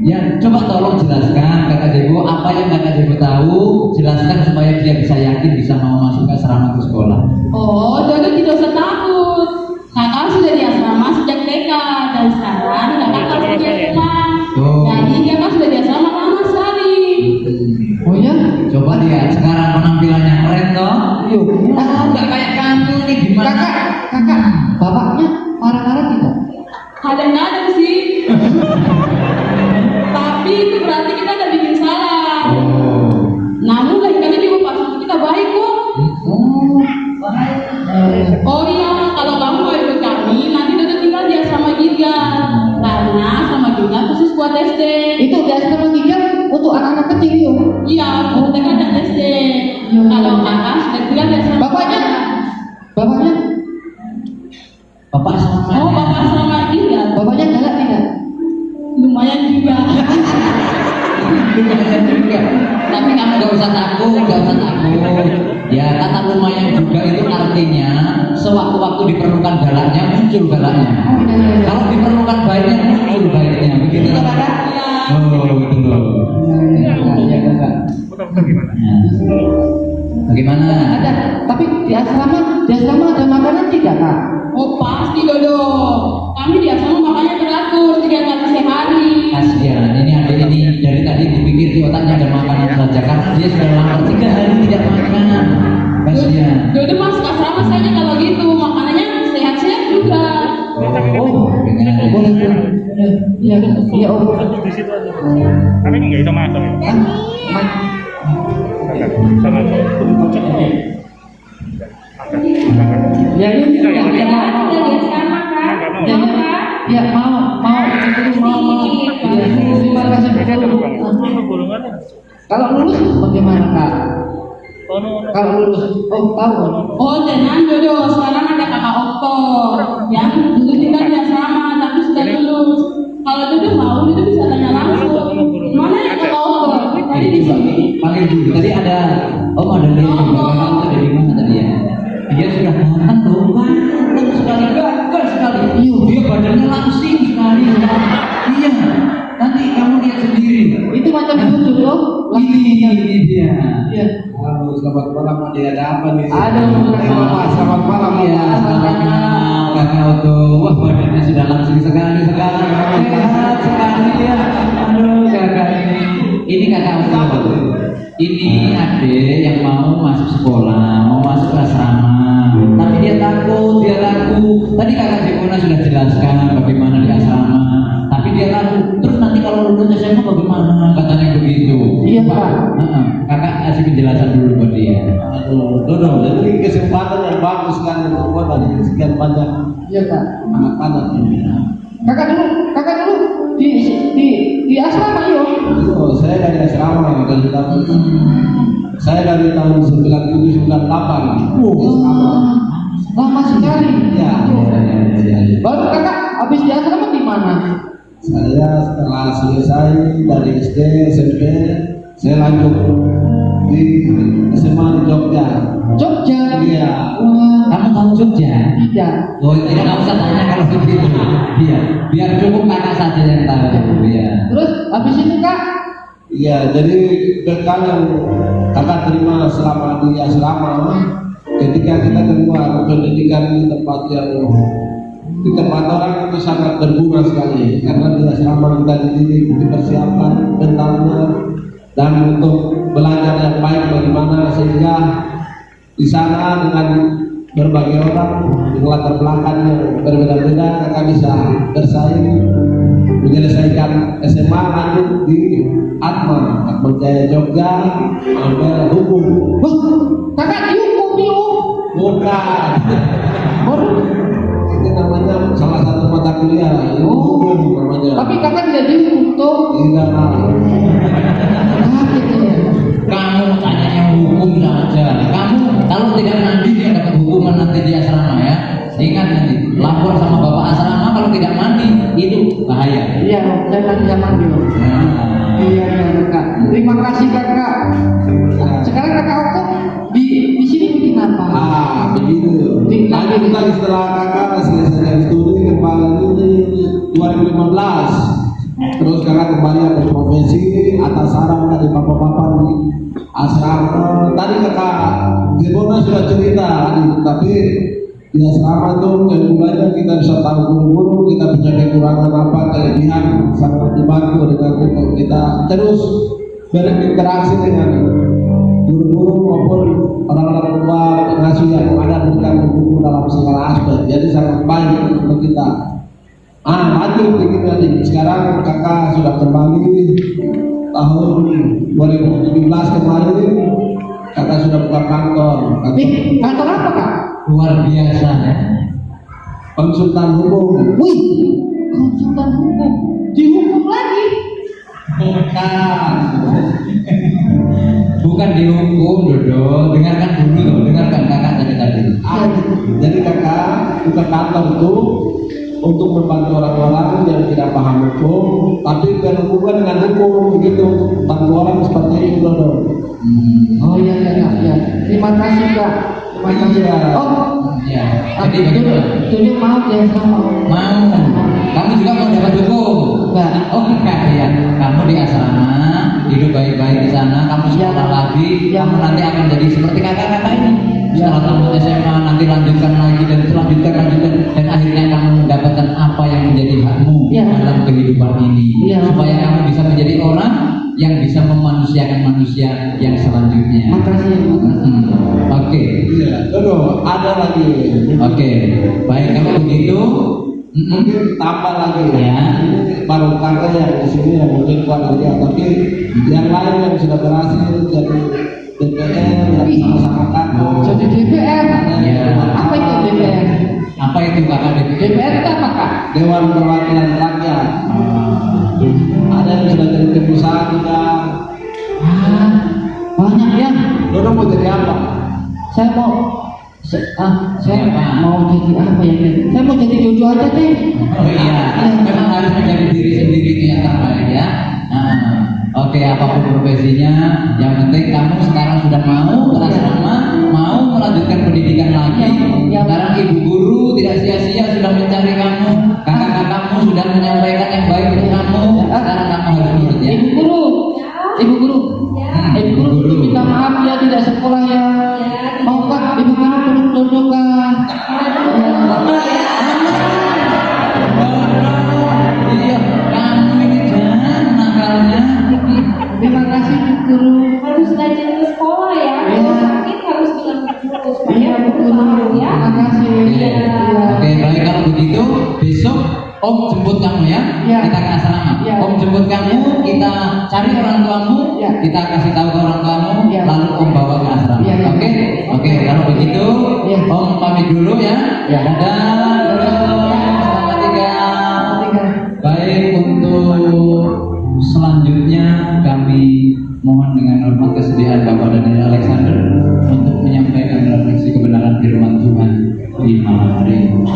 Ya coba tolong jelaskan kakak Jebo apa yang kakak Jebo tahu, jelaskan supaya dia bisa yakin bisa mau masuk ke asrama ke sekolah. Oh, jadi tidak usah takut. Kakak sudah di asrama sejak TK dan sekarang kakak sudah pulang. Oh. Jadi dia kan sudah di asrama lama sekali. Oh ya? Coba lihat sekarang penampilannya keren toh. Yuk. Nggak kayak kamu nih gimana? Kakak, bapaknya marah-marah tidak? Kadang-kadang sih. Tapi itu berarti kita ada bikin salah. Namun lain kali dia bapak kita baik kok. Oh iya, kalau kamu mau ikut kami, nanti Dodo tinggal di asrama Giga. Karena asrama Giga khusus buat SD. Itu di asrama Giga untuk anak-anak kecil yuk. Iya, untuk TK dan SD. Kalau kakak sudah tinggal di asrama. Bapaknya? Bapak sama Oh, bapak asrama Giga. Bapaknya galak tidak? Lumayan juga. lumayan juga. Tapi kamu nggak usah takut, nggak usah takut. Ya kata lumayan juga itu artinya sewaktu-waktu diperlukan galaknya muncul galaknya. Kalau diperlukan baiknya muncul baiknya. Begitu kan kakak? Oh betul. Ya kakak. Bagaimana? Ada. Tapi di asrama ada makanan tidak kak? Oh pasti Iya, iya Om. Di situ aja. Tapi nggak bisa masuk ya. Sama puncak ini. Ya ini Bisa ya, ya, Ya, tinggal di asrama kan? Ya, Mau kan? ya mau itu mau. Ya, terima kasih Biasa ada betul. bukan? Ini golongannya. Kalau lulus bagaimana Kak? Kalau lulus, tahu kan? Oh, jangan jodoh. Sekarang ada kakak Okto yang dulu tinggal di asrama tapi sudah lulus. Kalau jodoh mau itu bisa tanya langsung. Mana ya kakak Okto? Tadi di sini. Panggil dulu. Tadi ada ada dari kakak itu dari mana tadi ya? Dia sudah makan loh, ganteng sekali, gagah sekali. Iya, dia badannya langsing sekali. Iya, nanti kamu lihat sendiri. Itu macam itu loh. Ini dia. Iya. Halo, selamat malam. Ada apa nih? Selamat malam Ya, selamat malam kakak Oto. Wah, badannya sudah langsing sekali sekarang. Sehat sekali ya. Aduh, kakak ini kakak Oto. Ini adik yang mau masuk sekolah, mau masuk asrama, tapi dia takut. Tadi kakak Jepona sudah jelaskan bagaimana di asrama, tapi dia takut. Terus nanti kalau lulus SMA bagaimana? Katanya begitu. Iya Pak. Kakak kasih penjelasan dulu buat dia. Aduh, Dodo, jadi ini kesempatan yang bagus kan untuk kota nih, sekian banyak Iya Pak. anak-anak ini. Kakak dulu di asrama yuk. Oh, saya dari asrama saya dari tahun 97-98. Asrama. Lama sekali. Ya. Baru kakak habis di asrama di mana? Saya setelah selesai dari SD, SMP, saya lanjut di SMA di Jogja. Jogja. Iya. Wah, Kamu tahu Jogja? tidak. Oh, tidak usah tanya kalau begitu. Biar cukup kakak saja yang tahu. Ya. Terus habis itu kak? Iya, jadi bekal yang kakak terima selama di asrama, ketika kita keluar pendidikan di tempat orang itu sangat berguna sekali, karena di asrama kita dididik, dipersiapkan mentalnya dan untuk belajar yang baik bagaimana, sehingga di sana dengan berbagai orang dengan latar belakang yang berbeda-beda kakak bisa bersaing menyelesaikan SMA lanjut di Atma Jaya Jogja, ambil hukum. Wah, kakak dihukum yuk. Bukan, Baru. itu namanya salah satu mata kuliah, itu hukum namanya. Tapi kakak tidak dihukum tuh. Tidak. Gitu ya. Kamu tanyanya hukum saja. Kamu kalau tidak mandi dia dapat hukuman nanti di asrama ya. Ingat nanti lapor sama bapak asrama kalau tidak mandi itu bahaya. Iya, saya kan bisa manggil. Iya kakak. Terima kasih kakak. Sekarang kakak Okto di sini bikin apa? Begitu. Lanjut lagi setelah kakak selesai studi kembali ini 2015. Terus kakak kembali berprofesi atas saran dari bapak-bapak di asrama. Tadi kakak Jepona sudah cerita, tapi di asrama itu mulanya kita bisa tahu guru-guru kita punya kekurangan apa, kelebihan, sangat dibantu dengan untuk kita terus berinteraksi dengan guru-guru maupun orang-orang tua pengasuh yang ada berikan guru dalam segala aspek, jadi sangat baik untuk kita. Lanjut begini nanti. Sekarang kakak sudah kembali tahun 2017 kemarin, kakak sudah buka kantor. Kantor apa kak? Luar biasa ya. Konsultan hukum. Wih, konsultan hukum. Dihukum lagi? Bukan dihukum, Dodo. Dengarkan dulu loh, dengarkan kakak tadi. Jadi kakak buka kantor itu untuk membantu orang-orang yang tidak paham hukum, tapi berhubungan dengan hukum, begitu. Bantu orang seperti itu, Dodo. Oh iya. Terima kasih kak. Terima kasih. Ya. Jadi bagaimana? Tunjuk maaf ya sama. Mau. Kamu juga mau dapat hukum? Enggak. Oh enggak ya. Kamu di asrama, hidup baik-baik di sana. Kamu sekolah lagi. Kamu nanti akan jadi seperti kakak-kakak ini. Setelah tamat SMA nanti lanjutkan lagi dan lanjutkan dan akhirnya kamu mendapatkan apa yang menjadi hakmu dalam kehidupan ini. Supaya kamu bisa menjadi orang yang bisa memanusiakan manusia yang selanjutnya. Makasih. Oke. Iya, Dodo, ada lagi. Oke. Baik, kalau begitu Mungkin tambah lagi Ya. Ini baru karena yang di sini yang mungkin kuat aja, tapi yang lain yang sudah berhasil jadi DPR yang sama-sama takut. Jadi DPR. Ya. Apa itu DPR? Apa itu kakak DPR? DPR itu apa kak? Dewan Perwakilan Rakyat. Ada yang sudah jadi pengusaha juga. Banyak ya. Dodo mau jadi apa? Saya mau saya Apa? mau jadi apa ya? Saya mau jadi Jojo aja deh. Oh iya, memang harus menjadi diri sendiri itu yang terbaik ya. Oke, apapun profesinya, yang penting kamu sekarang sudah mau berasrama, mau melanjutkan pendidikan lagi. Ya. Sekarang ibu guru tidak sia-sia sudah mencari kamu, kakak-kakakmu sudah menyampaikan yang baik untuk kamu. Sekarang kamu harus nurut ya. Ibu guru, ibu guru, ibu guru minta maaf ya tidak sekolah ya. Mau kak, ibu guru turun Jojo kak. Iya, kamu ini jangan nakalnya. Terima kasih ibu guru. Harus rajin ke sekolah ya. Kalau sakit harus bilang ke guru supaya Iya ibu guru guru. tahu ya. Terima kasih. Oke, oke, baik kalau begitu besok Om jemput kamu ya, Ya. kita ke asrama. Ya. Om jemput kamu, kita cari orang tuamu, Ya. kita kasih tahu ke orang tuamu, Ya. lalu Om bawa ke asrama. Ya, ya. Oke, oke, kalau begitu Ya. Om pamit dulu ya. Ya. Dadah, selamat tinggal. Baik, untuk selanjutnya kami mohon dengan hormat kesediaan Bapak Daniel Alexander untuk menyampaikan refleksi kebenaran firman Tuhan di malam hari ini.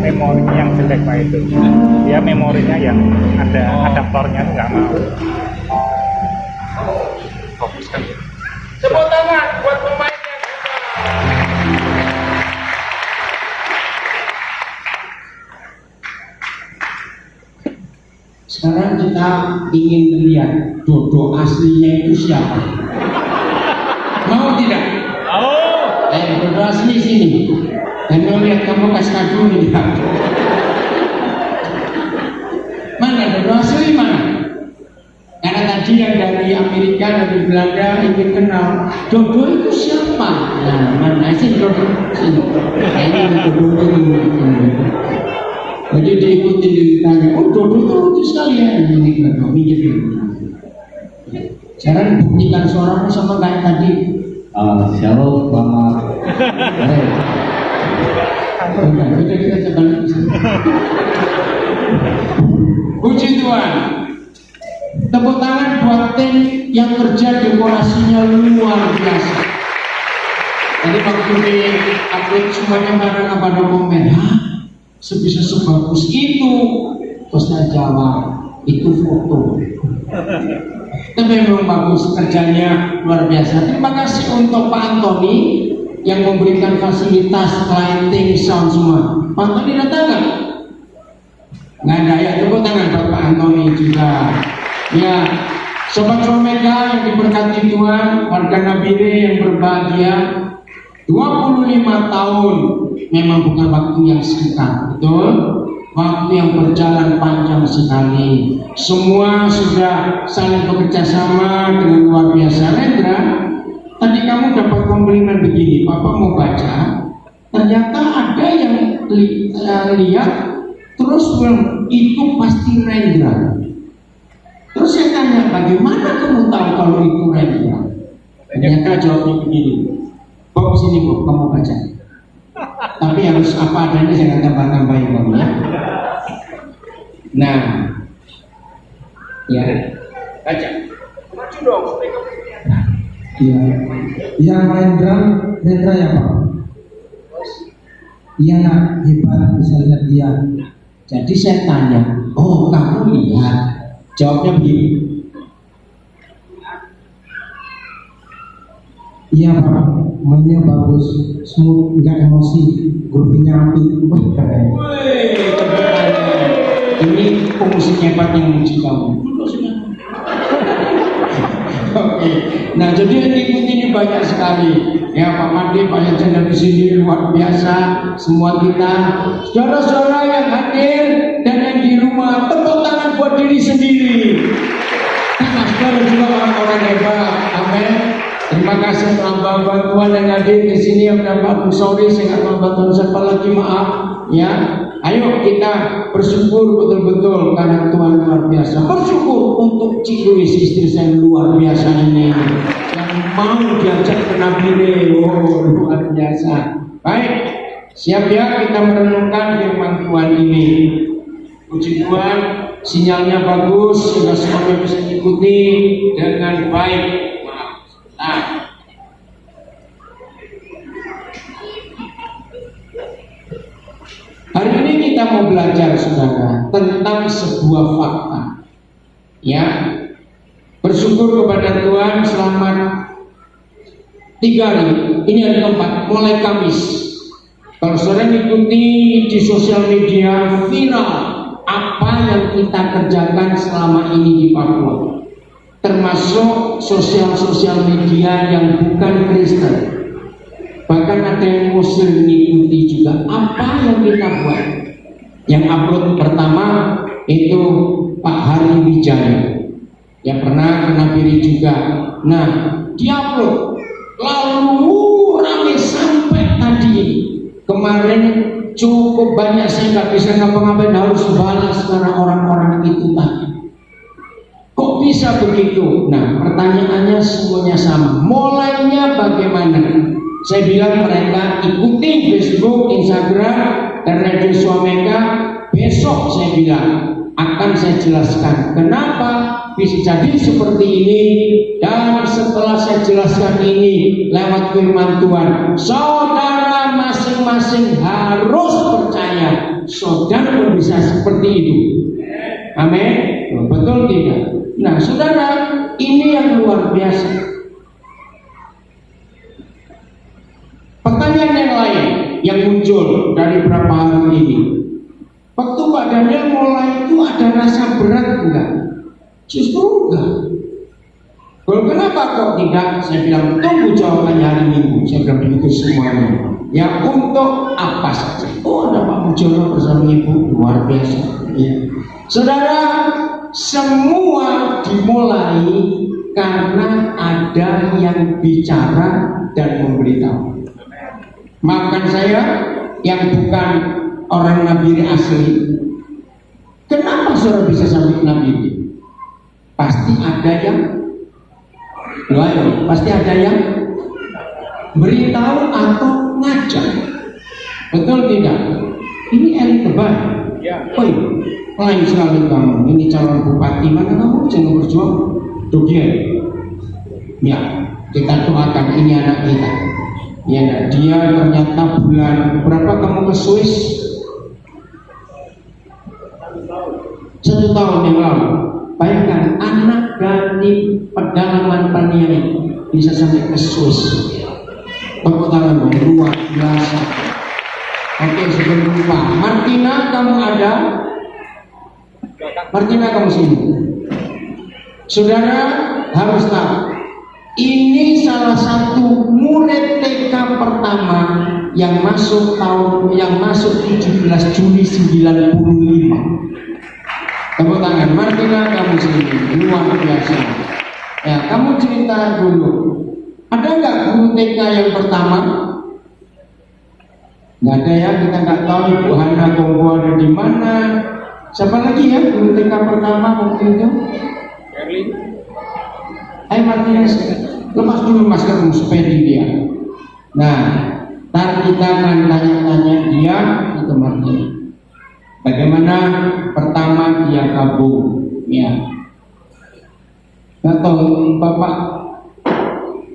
Memori yang jelek Pak itu, dia memorinya yang ada adaptornya nggak mau. Fokuskan. Tepuk tangan buat pemain yang hebat. Sekarang kita ingin melihat Dodo aslinya itu siapa? Mau tidak? Dodo asli sini. Dan mau lihat kamu kasih kado lihat. Mana Dodo asli mana? Karena tadi yang dari Amerika, dari Belanda ingin kenal Dodo itu siapa? Nah, mana sih Dodo? Sini. Nah, ini Dodo ini. Jadi diikuti ditanya, oh Dodo itu lucu sekali ya. Ini Dodo, minggir. Sekarang buktikan suaramu sama kayak tadi. Shalom, selamat. Udah, kita coba lagi. Puji Tuhan. Tepuk tangan buat tim yang kerja dekorasinya luar biasa. Tadi waktu di upload semuanya pada komen, sebisa sebagus itu. Terus saya jawab, itu foto. Tapi memang bagus, kerjanya luar biasa. Terima kasih untuk Pak Antoni yang memberikan fasilitas lighting sound semua. Pak Antoni datang nggak? Nggak ada ya, tepuk tangan buat Pak Antoni juga. Ya, Sobat Omega yang diberkati Tuhan, warga Nabire yang berbahagia, 25 tahun memang bukan waktu yang singkat, betul? Waktu yang berjalan panjang sekali. Semua sudah saling bekerja sama dengan luar biasa. Rendra, tadi kamu dapat komplimen begini, Papa mau baca, ternyata ada yang lihat, terus bilang, itu pasti Rendra. Terus saya tanya, bagaimana kamu tahu kalau itu Rendra? Ternyata jawabnya begini, Bob sini Bob, kamu baca. Tapi harus apa adanya, jangan tambah-tambahin kamu ya. Nah, ya, baca. Maju dong, supaya kamu Iya. Yang main drum Rendra ya Pak? Iya nak, hebat bisa lihat dia. Jadi saya tanya, oh kamu lihat? Jawabnya begini. Iya Pak, mainnya bagus, smooth, nggak emosi, groovingnya api. Wih, keren. Wih, ini pemusik hebat yang muji kamu. Oke, nah jadi yang ikuti ini banyak sekali. Ya Pak Made, Pak Yajan dari sini luar biasa. Semua kita, saudara-saudara yang hadir dan yang di rumah, tepuk tangan buat diri sendiri. Nah, saudara juga orang-orang hebat. Amin. Terima kasih telah bantuan yang hadir di sini. Yang dapat sorry saya nggak bantuan siapa lagi, maaf. Ya, ayo kita bersyukur betul-betul karena Tuhan luar biasa. Bersyukur untuk Cik Louis, istri saya luar biasa ini, yang mau diajak ke Nabi ini. Oh, luar biasa. Baik, siap ya kita merenungkan firman Tuhan ini. Puji Tuhan, sinyalnya bagus sehingga semuanya bisa ikuti dengan baik. Nah, hari ini kita mau belajar, saudara, tentang sebuah fakta. Ya, bersyukur kepada Tuhan, selamat 3 hari. Ini hari keempat, mulai Kamis. Kalau saudara mengikuti di sosial media, viral apa yang kita kerjakan selama ini di Papua, termasuk sosial media yang bukan Kristen. Bahkan ada yang Muslim mengikuti juga apa yang kita buat. Yang upload pertama itu Pak Hari Wijaya, yang pernah kena Biri juga. Nah, dia upload lalu ramai sampai tadi kemarin cukup banyak, saya nggak bisa ngapa-ngapain, harus balas karena orang-orang itu tadi. Kok bisa begitu? Nah, pertanyaannya semuanya sama. Mulainya bagaimana? Saya bilang mereka ikuti Facebook, Instagram, dan Radio Swameka. Besok saya bilang akan saya jelaskan kenapa bisa jadi seperti ini. Dan setelah saya jelaskan ini lewat firman Tuhan, saudara masing-masing harus percaya saudara bisa seperti itu. Amin. Betul tidak? Nah, saudara, ini yang luar biasa. Pertanyaan yang lain yang muncul dari beberapa hari ini, waktu Pak Daniel mulai itu ada rasa berat enggak? Justru enggak. Kalau kenapa kok tidak? Saya bilang tunggu jawabannya hari Minggu. Saya bilang begitu semuanya. Ya, untuk apa saja? Oh, ada Pak Mujono bersama Ibu, luar biasa. Ya. Saudara, semua dimulai karena ada yang bicara dan memberitahu. Maafkan saya yang bukan orang Nabiri asli. Kenapa saudara bisa sampai Nabiri? Pasti ada yang pasti ada yang beritahu atau ngajak. Betul tidak? Ini elit terbaik. Oh iya, lain sekali kamu. Ini calon bupati, mana kamu jangan berjuang. Dogian. Ya, kita doakan ini anak kita. Ya, dia ternyata bulan berapa kamu ke Swiss? 1 tahun yang lalu. Bayangkan anak dari pedalaman Paniai bisa sampai ke Swiss. Tepuk tangan luar biasa. Oke, sebelum lupa, Martina kamu ada? Martina kamu sini. Saudara harus tahu, ini salah satu murid TK pertama yang masuk 17 Juli 95. Tepuk tangan, Martina kamu sini, luar biasa. Ya, kamu cerita dulu. Ada nggak guru TK yang pertama? Nggak ada ya, kita nggak tahu Ibu Hana Konggo ada di mana. Siapa lagi ya guru TK pertama waktu itu? Erlin. Ayo Martinez, lepas dulu maskermu supaya dia. Nah, ntar kita akan tanya-tanya dia itu Martinez. Bagaimana pertama dia gabung? Ya. Nggak tahu Bapak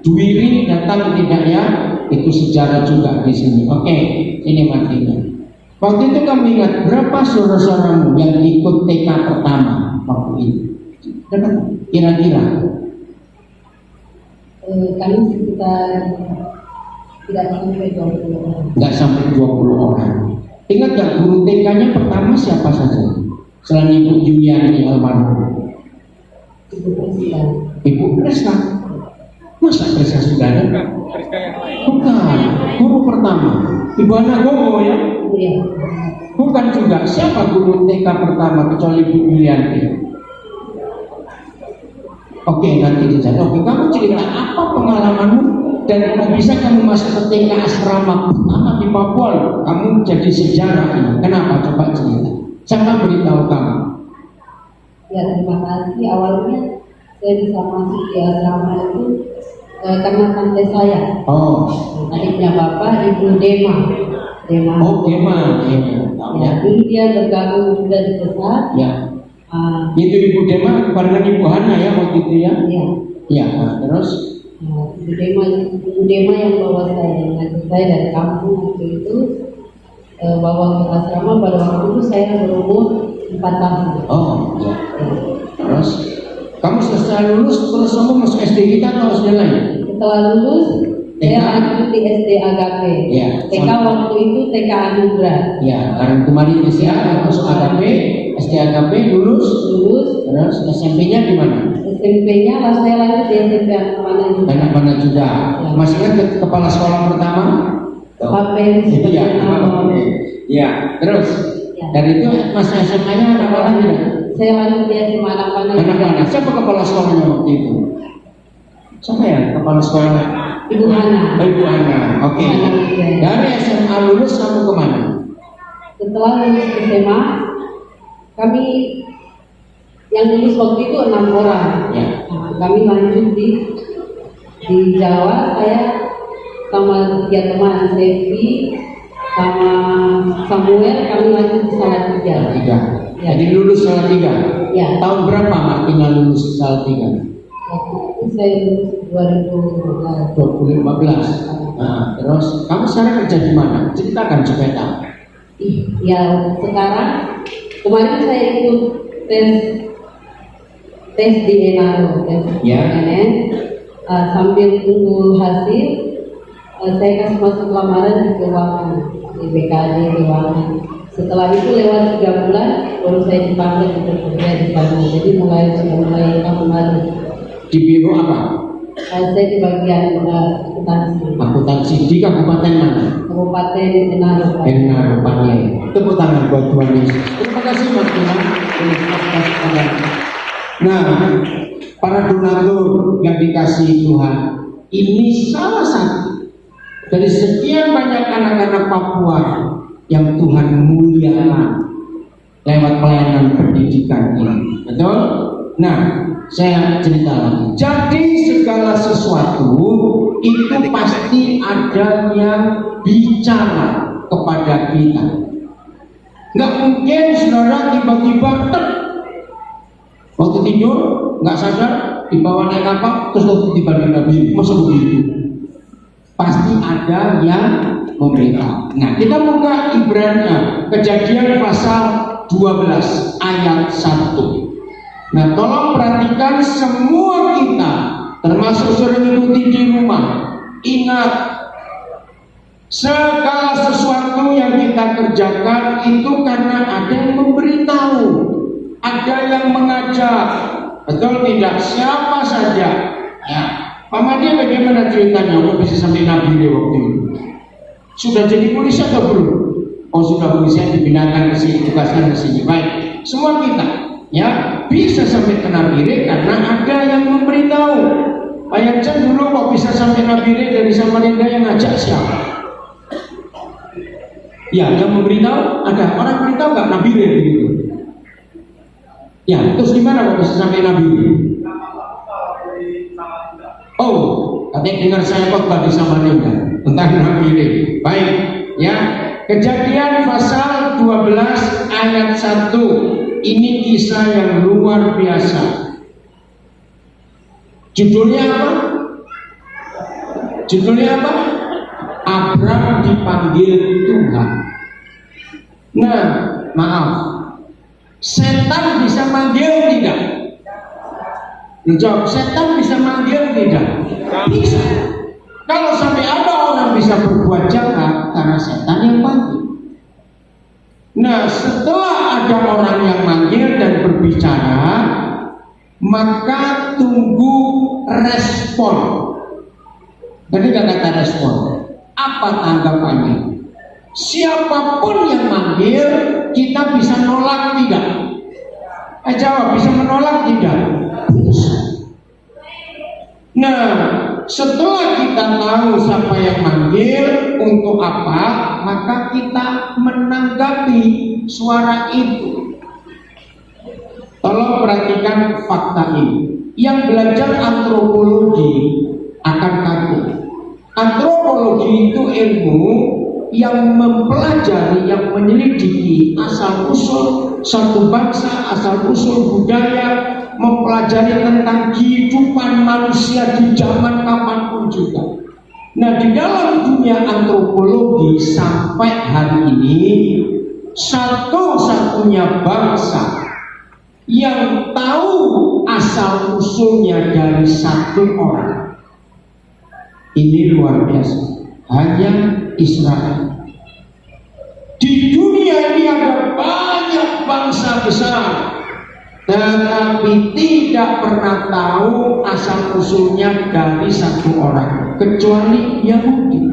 Dwiri datang tidak ya? Itu sejarah juga di sini. Oke, ini Martina. Waktu itu kamu ingat berapa saudara-saudaramu yang ikut TK pertama waktu itu? Kira-kira? Kami sekitar tidak sampai 20 orang. Nggak sampai 20 orang. Ingat nggak guru TK-nya pertama siapa saja? Selain Ibu Juliani almarhum. Ibu Krisna. Ibu Krisna. Masa Friska sudah ada? Bukan, guru pertama Ibu Ana Gogo ya? Iya. Bukan juga. Siapa guru TK pertama kecuali Bu Yulianti? Oke, nanti dijawab. Oke, kamu cerita apa pengalamanmu dan kok bisa kamu masuk ke TK asrama pertama di Papua? Kamu jadi sejarah ini. Kenapa? Coba cerita. Siapa beritahu kamu? Ya, terima kasih. Awalnya saya bisa masuk di asrama itu karena tante saya. Oh, Adiknya Bapak, Ibu Dema. oh Dema. Ya, dulu dia bergabung juga di Besar. Ya. Itu Ibu Dema barengan Ibu Hana ya waktu itu ya? Iya. Ya, terus? Ibu Dema yang bawa saya, ngajar saya dari kampung waktu itu, bawa ke asrama. Pada waktu itu saya berumur 4 tahun. Oh, ya. Terus? Kamu selesai lulus terus kamu masuk SD kita atau SD lain? Setelah lulus, saya lanjut di SD Agape. Ya. TK waktu itu TK Anugerah. Ya, karena kemarin SDA masuk Agape, SD Agape lulus, terus SMP-nya di mana? SMP-nya lah saya lanjut di SMP Anak-Panah juga. Anak-Panah juga. Masih ingat kepala sekolah pertama? Pak Peri. Itu ya. Ya, terus Ya. dari itu masa SMA-nya Anak-Panah juga? Saya lanjut di SMA Anak-Panah juga. Anak-Panah. Siapa kepala sekolahnya waktu itu? Siapa ya kepala sekolah? Ibu Hana. Ibu Hana. Oke. Dari SMA lulus kamu kemana? Setelah lulus SMA, kami yang lulus waktu itu 6 orang. Ya. Nah, kami lanjut di Jawa. Saya sama 3 teman, Sevi sama Samuel, kami lanjut di Salatiga. Salatiga. Ya. Jadi lulus Salatiga. Ya. Tahun berapa Martina lulus Salatiga? Waktu itu saya lulus 2015. Nah, terus kamu sekarang kerja di mana? Ceritakan supaya tahu. Ya, sekarang kemarin saya ikut tes di Enaro, tes Ya. PNN. Sambil tunggu hasil, saya kasih masuk lamaran di keuangan, di BKD keuangan. Setelah itu lewat 3 bulan baru saya dipanggil untuk bekerja di sana. Jadi mulai tahun lalu. Di biro apa? Saya di bagian akuntansi. Akuntansi di kabupaten mana? Kabupaten Enaro. Enaro Paniai. Tepuk tangan buat Tuhan Yesus. Terima kasih Martina. Nah, para donatur yang dikasihi Tuhan, ini salah satu dari sekian banyak anak-anak Papua yang Tuhan muliakan lewat pelayanan pendidikan ini. Betul? Nah, saya cerita lagi. Jadi segala sesuatu itu pasti ada yang bicara kepada kita. Nggak mungkin saudara tiba-tiba waktu tidur nggak sadar dibawa naik kapal terus tiba-tiba Nabi, masa begitu? Pasti ada yang memberitahu. Nah, kita buka Ibrani, Kejadian pasal 12 ayat 1. Nah, tolong perhatikan semua kita, termasuk sering ikuti di rumah. Ingat, segala sesuatu yang kita kerjakan itu karena ada yang memberitahu, ada yang mengajak. Betul tidak? Siapa saja. Ya, Pak Madi bagaimana ceritanya? Kok bisa sampai Nabi di waktu itu? Sudah jadi polisi atau belum? Oh, sudah polisi, dipindahkan ke sini, tugaskan ke sini. Baik, semua kita ya bisa sampai ke Nabire karena ada yang memberitahu. Pak Yancan dulu kok bisa sampai Nabire dari Samarinda, yang ngajak siapa? Ya, yang memberitahu ada. Orang beritahu nggak Nabire begitu? Ya, terus gimana kok bisa sampai Nabire? Oh, katanya dengar saya khotbah di Samarinda tentang Nabire. Baik, ya. Kejadian pasal 12 ayat 1. Ini kisah yang luar biasa. Judulnya apa? Judulnya apa? Abraham dipanggil Tuhan. Nah, maaf, setan bisa manggil tidak? Jawab, setan bisa manggil tidak? Bisa. Kalau sampai ada orang bisa berbuat jahat karena setan yang panggil. Nah, setelah ada orang yang manggil dan berbicara, maka tunggu respon Tadi nggak kata respon. Apa tanggapannya? Siapapun yang manggil, kita bisa nolak tidak? Jawab, bisa menolak tidak? Bisa. Nah, setelah kita tahu siapa yang manggil, untuk apa, maka kita menanggapi suara itu. Tolong perhatikan fakta ini. Yang belajar antropologi akan kaget. Antropologi itu ilmu yang mempelajari, yang menyelidiki asal-usul satu bangsa, asal-usul budaya, mempelajari tentang kehidupan manusia di zaman kapanpun juga. Nah, di dalam dunia antropologi sampai hari ini, satu-satunya bangsa yang tahu asal-usulnya dari satu orang, ini luar biasa, hanya Israel. Di dunia ini ada banyak bangsa besar, tetapi tidak pernah tahu asal-usulnya dari satu orang, kecuali Yahudi.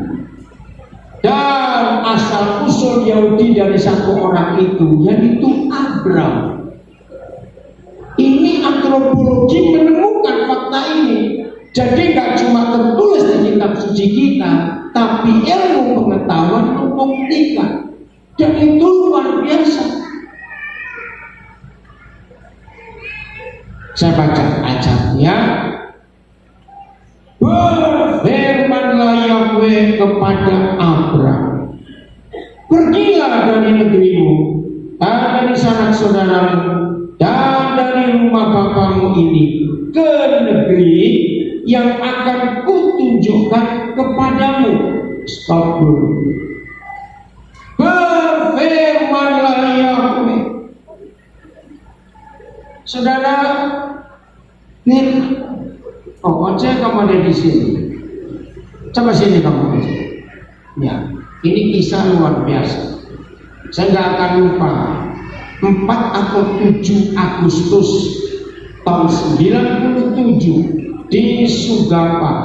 Dan asal-usul Yahudi dari satu orang itu, yaitu Abraham. Ini antropologi menemukan fakta ini. Jadi nggak cuma tertulis di kitab suci kita, tapi ilmu pengetahuan membuktikan. Dan itu luar biasa. Saya baca ayatnya. Berfirmanlah Yahweh kepada Abraham, pergilah dari negerimu dan dari sanak saudaramu dan dari rumah bapamu ini ke negeri yang akan kutunjukkan kepadamu. Stop dulu. Berfirmanlah Yahweh. Saudara, nih, oce kamu ada di sini. Coba sini kamu. Ya, ini kisah luar biasa. Saya nggak akan lupa. 4 atau 7 Agustus tahun 97 di Sugapa.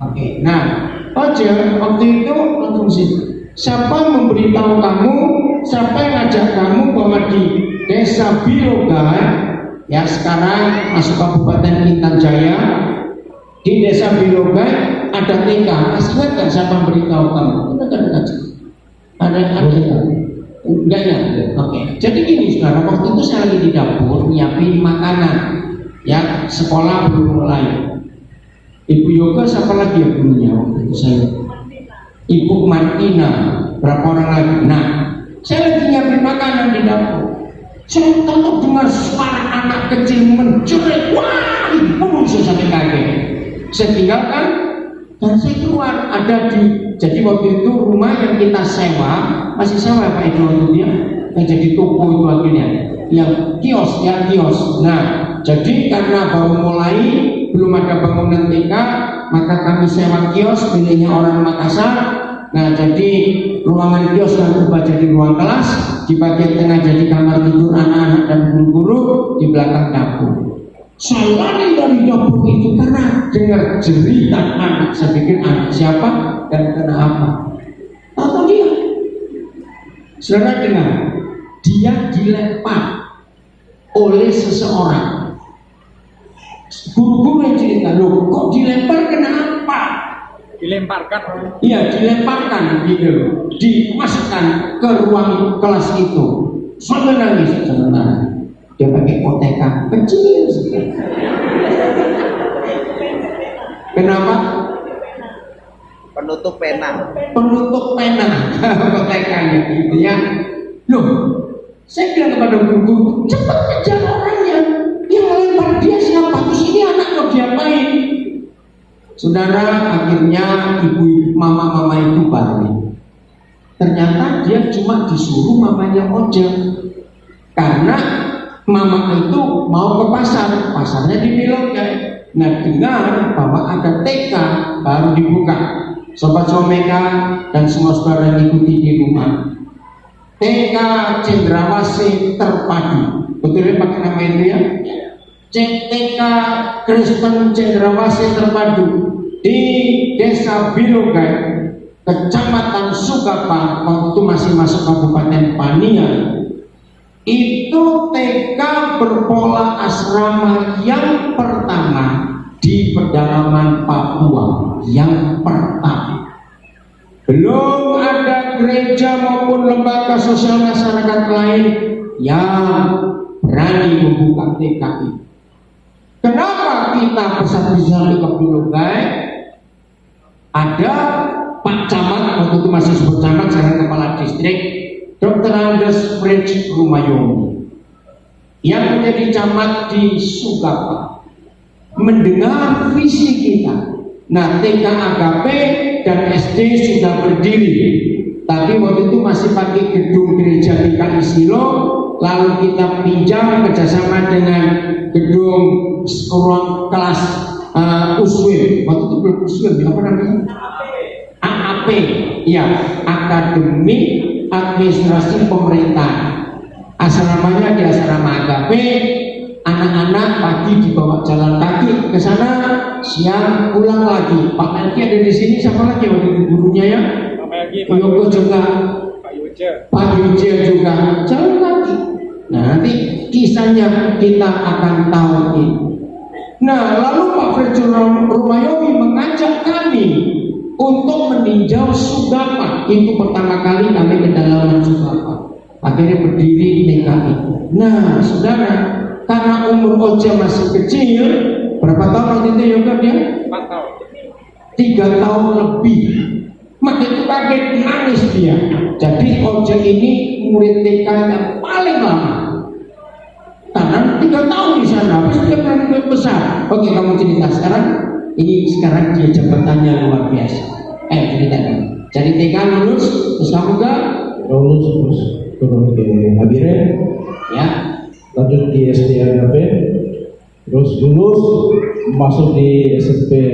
Oke, nah, Oce waktu itu langsung sini. Siapa memberitahu kamu, siapa yang ngajak kamu bahwa di Desa Bilogai, ya sekarang masuk Kabupaten Intan Jaya, di Desa Bilogai ada TK. Masih ingat nggak siapa memberitahu kamu? Ada. Enggak ya? Oke. Jadi gini saudara, waktu itu saya lagi di dapur nyiapin makanan, ya sekolah belum mulai. Ibu Yoga siapa lagi ya gurunya waktu itu saya? Ibu Martina, berapa orang lagi? Nah, saya lagi nyiapin makanan di dapur. Saya tahu dengar suara anak kecil menjerit, wah, ibu saya sampai kaget. Saya tinggalkan dan saya keluar. Ada di, jadi waktu itu rumah yang kita sewa, masih sewa Pak Edo waktu dia, yang jadi toko itu akhirnya, yang kios, ya kios. Nah, jadi karena baru mulai, belum ada bangunan TK, maka kami sewa kios miliknya orang Makassar. Nah, jadi ruangan kios yang berubah jadi ruang kelas, di bagian tengah jadi kamar tidur anak-anak dan guru-guru, di belakang dapur. Saya lari dari dapur itu karena dengar jeritan anak. Saya pikir anak siapa dan kena apa? Tahu dia? Saudara dengar, dia dilempar oleh seseorang. Guru-guru yang cerita, loh kok dilempar kenapa? Dilemparkan. Iya, dilemparkan gitu, dimasukkan ke ruang kelas itu. Sampai nangis, saudara. Dia pakai kotekan kecil sekali. Kenapa? Penutup pena. Penutup pena kotekannya gitu ya. Loh, saya bilang kepada guru, cepat kejar orangnya yang lempar dia siapa? Terus ini anak mau diapain? Saudara, akhirnya ibu mama itu balik. Ternyata dia cuma disuruh mamanya ojek karena mama itu mau ke pasar, pasarnya di Bilogai. Nah, dengar bahwa ada TK baru dibuka. Sobat Someka dan semua saudara yang ikuti di rumah, TK Cendrawasih Terpadu, betul pakai nama itu ya? TK Kristen Cendrawasih Terpadu. di Desa Bilogai, Kecamatan Sugapa, waktu itu masih masuk Kabupaten Paniai. Itu TK berpola asrama yang pertama di pedalaman Papua, yang pertama. Belum ada gereja maupun lembaga sosial masyarakat lain yang berani membuka TK ini. Kenapa kita besar-besar di Bilogai? Ada Pak Camat, waktu itu masih sebut camat, sekarang kepala distrik, Dr. Andes Fritz Rumayomi, yang menjadi camat di Sugapa, mendengar visi kita. Nah, TK Agape dan SD sudah berdiri, tapi waktu itu masih pakai gedung gereja PKI Silo, lalu kita pinjam kerjasama dengan gedung ruang kelas USWIM. Waktu itu belum USWIM, apa namanya? AAP, ya, Akademi Administrasi Pemerintah. Asramanya di asrama Agape. Anak-anak pagi dibawa jalan kaki ke sana, siang pulang lagi. Pak Melki ada di sini, siapa lagi waktu itu gurunya ya? Pak Yoko juga, Pak Yuja juga jalan kaki. Nah, nanti kisahnya kita akan tahu ini. Nah, lalu Pak Fritz Rumayomi mengajak kami untuk meninjau Sugapa. Itu pertama kali kami ke dalam Sugapa. Akhirnya berdiri TK itu. Nah, saudara, karena umur Oja masih kecil, berapa tahun waktu itu Yoga dia? 4 tahun. 3 tahun lebih. Maka itu kaget, nangis dia. Jadi Oja ini murid TK yang paling lama. Karena 3 tahun di sana, habis dia benar-benar besar. Oke, kamu cerita sekarang. Ini sekarang dia jabatannya luar biasa. Cerita. Jadi TK lulus, terus kamu lulus terus turun ke Abiren, ya. lanjut di SD Agape, terus lulus masuk di SMP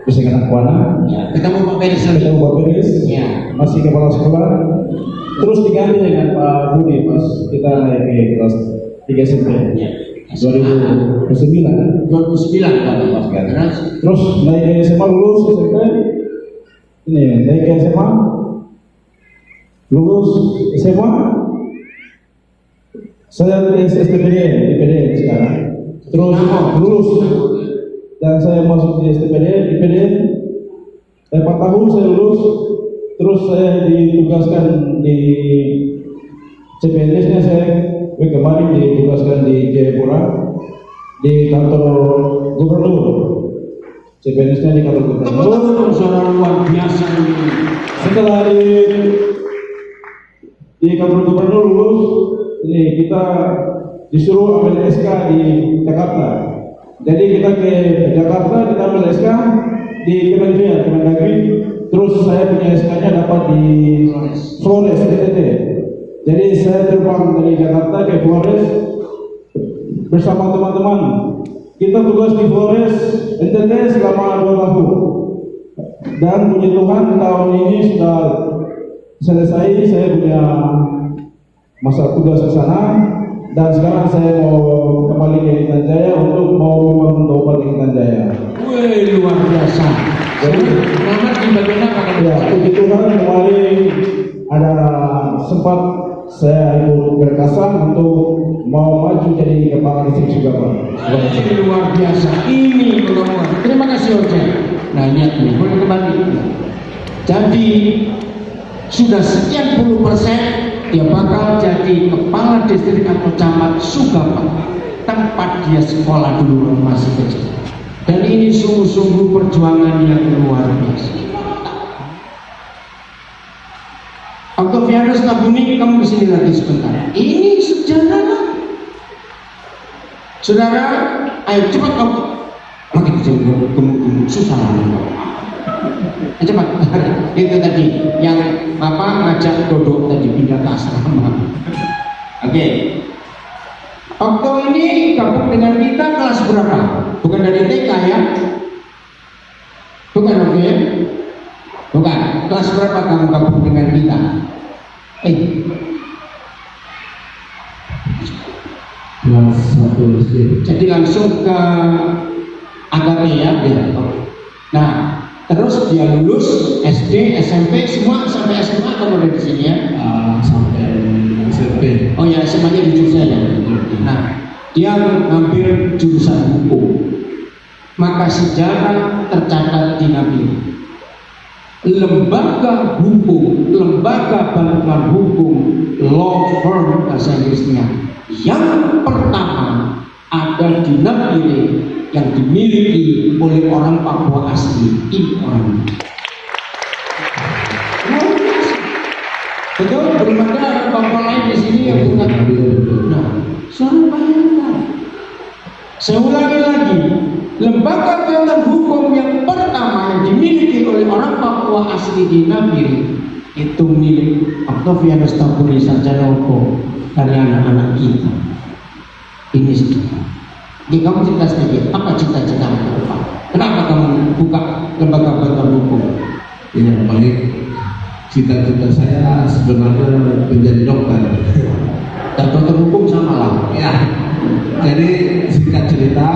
Besengan Kuana, Ya, ketemu Pak Peris lagi. ketemu Pak Peris, Ya. masih kepala sekolah, terus diganti dengan Pak Budi pas kita naik ke kelas 3 SMP, Ya. 2009. 2009 Pak. Terus naik ke SMA, lulus SMP, ini naik ke SMA, lulus SMA, saya di STPD sekarang, terus lulus dan saya masuk di STPD, IPD, 4 tahun saya lulus, terus saya ditugaskan di CPNS-nya saya kemarin ditugaskan di Jayapura di kantor gubernur. CPNS-nya di kantor gubernur. Saudara luar biasa ini. Setelah di kantor gubernur lulus, ini kita disuruh ambil SK di Jakarta. Jadi kita ke Jakarta, kita ambil SK di Kemendagri. Terus saya punya SK-nya dapat di Flores, NTT. Jadi saya terbang dari Jakarta ke Flores bersama teman-teman. Kita tugas di Flores, NTT selama 2 tahun. Dan puji Tuhan tahun ini sudah selesai, saya punya masa tugas di sana. Dan sekarang saya mau kembali ke Intan Jaya untuk mau membangun Dopa di Intan Jaya. Wih, luar biasa. Jadi, selamat di bagian apa kan? ya, puji Tuhan kemarin ada sempat saya ikut berkasan untuk mau maju jadi kepala distrik juga Pak. Ini luar biasa. Ini luar. Terima kasih Oja. Nah, lihat nih, boleh kembali. Jadi sudah sekian puluh persen dia bakal jadi kepala distrik atau camat Sugapa, tempat dia sekolah dulu masih kecil. Dan ini sungguh-sungguh perjuangan yang luar biasa. Octavianus Tabuni, kamu kesini lagi sebentar. Ini sejarah lagi. Saudara, ayo cepat kamu. Makin kecil, susah lah. Cepat. Itu tadi yang ngajak Dodo tadi pindah ke asrama. Oke. Okto ini gabung dengan kita kelas berapa? Bukan dari TK ya? Bukan Okto ya? Bukan. Kelas berapa kamu gabung dengan kita? Kelas 1 SD. Jadi langsung ke Agape ya? Nah, Terus dia lulus SD, SMP, semua sampai SMA kemudian di sini ya. Sampai SMP. Oh ya, SMA-nya di Jogja ya. Nah, dia mengambil jurusan hukum. Maka sejarah tercatat di Nabi. Lembaga hukum, lembaga bantuan hukum, law firm bahasa Inggrisnya, yang pertama ada di Nabire yang dimiliki oleh orang Papua asli. Ini orang. Betul, belum ada orang Papua lain di sini yang punya. Nah, soal bayangkan. Saya ulangi lagi, lembaga bantuan hukum yang pertama yang dimiliki oleh orang Papua asli di Nabire itu milik Octavianus Taburi Sarjana Hukum dari anak-anak kita. Ini sedikit. Jadi kamu cerita sedikit, apa cita-citamu ke depan? Kenapa kamu buka lembaga bantuan hukum? Ya baik, cita-cita saya sebenarnya menjadi dokter. Dan dokter hukum sama lah. Ya, jadi singkat cerita,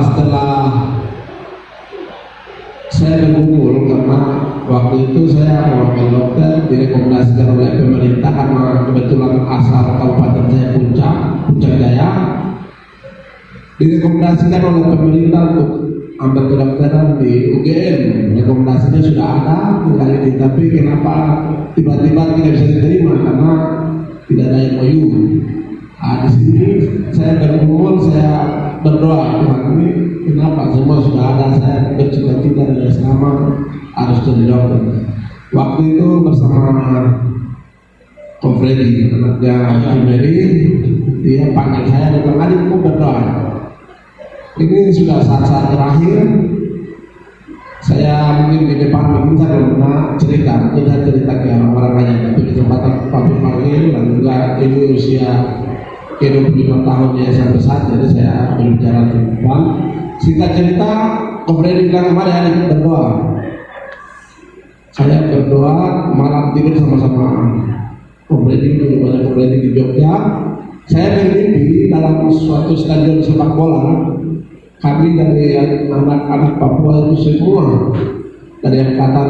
setelah saya berkumpul karena waktu itu saya mewakili dokter direkomendasikan oleh pemerintah karena kebetulan asal kabupaten saya Puncak Jaya, direkomendasikan oleh pemerintah untuk ambil kedokteran di UGM. Rekomendasinya sudah ada, tinggal ini, tapi kenapa tiba-tiba tidak bisa diterima karena tidak ada MOU. Di sini saya berkumpul, saya berdoa, Tuhan ini kenapa semua sudah ada, saya bercita-cita dari selama harus jadi dokter. Waktu itu bersama Om Freddy, anaknya Om Freddy, dia panggil saya dan bilang, adikku berdoa. Ini sudah saat-saat terakhir. Saya mungkin di depan mungkin saya belum pernah cerita, mungkin saya cerita ke orang-orang lain, tapi kesempatan Pak panggil dan juga ibu usia ke 25 tahun ya sampai saat, jadi saya berbicara di depan. Singkat cerita, Om Freddy bilang kemarin hari ini berdoa. Saya berdoa malam tidur sama-sama Om Freddy, dulu banyak Om Freddy di Jogja. Saya bermimpi dalam suatu stadion sepak bola. Kami dari anak-anak Papua itu semua, dari angkatan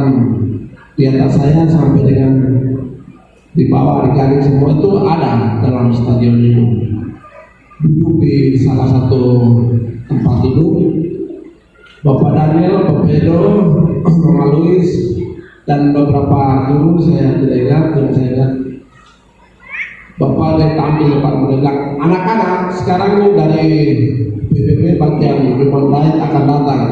di atas saya sampai dengan di bawah di kali semua itu ada dalam stadion itu. Duduk di salah satu tempat duduk, Bapak Daniel, Bapak Edo, Mama Luis, dan beberapa guru saya tidak ingat, yang saya ingat Bapak tampil Pak mendengar anak-anak sekarang ini dari BPP bagian Human Rights akan datang.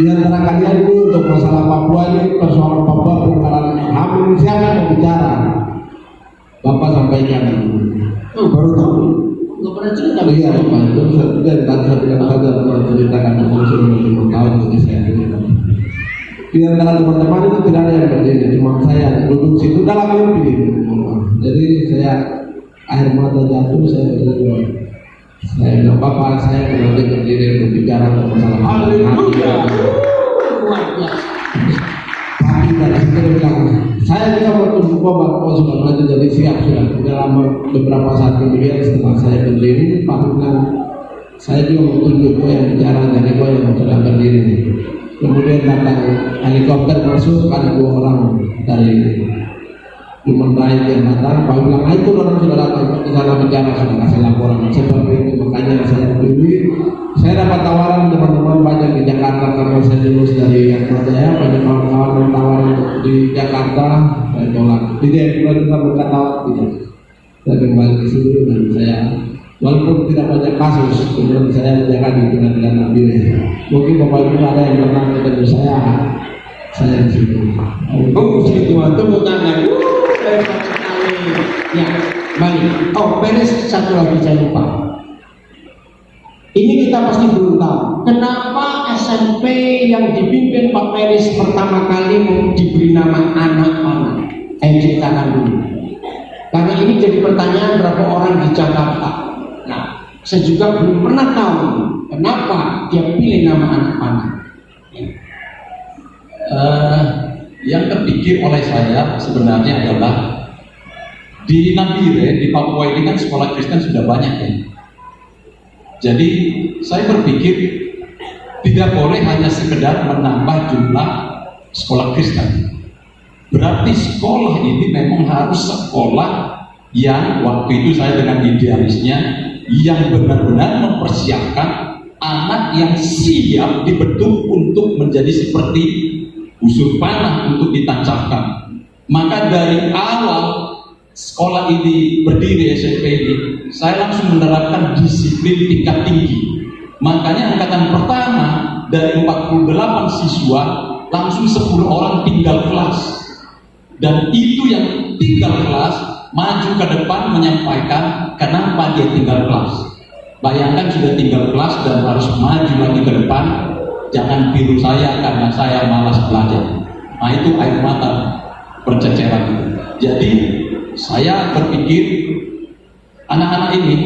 Di antara kalian ini untuk masalah Papua ini, persoalan Papua, perkara HAM, siapa yang bicara? Bapak sampaikan. Oh, baru tahu. Nggak pernah cerita. Iya, Bapak itu saya tidak saja pernah ceritakan sebelum 5 tahun jadi saya. Di antara teman-teman itu tidak ada yang berdiri, cuma saya duduk situ dalam mimpi. Jadi saya air mata jatuh, saya berdoa. Saya bilang, Bapak, saya berarti berdiri untuk bicara tentang masalah haleluya. Tapi dari situ dia bilang, saya juga waktu buka Bapak sudah berarti jadi siap sudah. Dalam beberapa saat kemudian setelah saya berdiri, Pak bilang, saya juga mau tunjuk kau yang bicara dari kau yang sudah berdiri. Kemudian datang helikopter masuk, ada 2 orang dari Human Rights yang datang. Pak bilang, itu orang sudah datang ke sana bicara, sudah kasih laporan. Seperti itu makanya saya pilih. Saya dapat tawaran teman-teman banyak di Jakarta karena saya lulus dari Jaya, banyak kawan-kawan yang tawaran di Jakarta, saya tolak. Tidak, kita berkata tidak. Saya kembali ke sini dan saya walaupun tidak banyak kasus, kemudian saya menjaga di pengadilan Nabi. Mungkin Bapak Ibu ada yang pernah ketemu saya di sini. Oh, puji Tuhan, tepuk tangan. Hebat sekali. Ya, balik. Oh, beres satu lagi saya lupa. Ini kita pasti belum tahu. Kenapa SMP yang dipimpin Pak Peris pertama kali diberi nama anak panah? Ceritakan dulu. Karena ini jadi pertanyaan berapa orang di Jakarta. Nah, saya juga belum pernah tahu kenapa dia pilih nama anak panah. Yang terpikir oleh saya sebenarnya adalah di Nabire, di Papua ini kan sekolah Kristen sudah banyak ya. Jadi saya berpikir 3 tidak boleh hanya sekedar menambah jumlah sekolah Kristen. Berarti sekolah ini memang harus sekolah yang waktu itu saya dengan idealisnya yang benar-benar mempersiapkan anak yang siap dibentuk untuk menjadi seperti busur panah untuk ditancapkan. Maka dari awal sekolah ini berdiri, SMP ini, saya langsung menerapkan disiplin tingkat tinggi. Makanya angkatan pertama dari 48 siswa langsung 10 orang tinggal kelas, dan itu yang tinggal kelas maju ke depan menyampaikan kenapa dia tinggal kelas. Bayangkan sudah tinggal kelas dan harus maju lagi ke depan, jangan tiru saya karena saya malas belajar. Nah itu air mata berceceran. Jadi saya berpikir anak-anak ini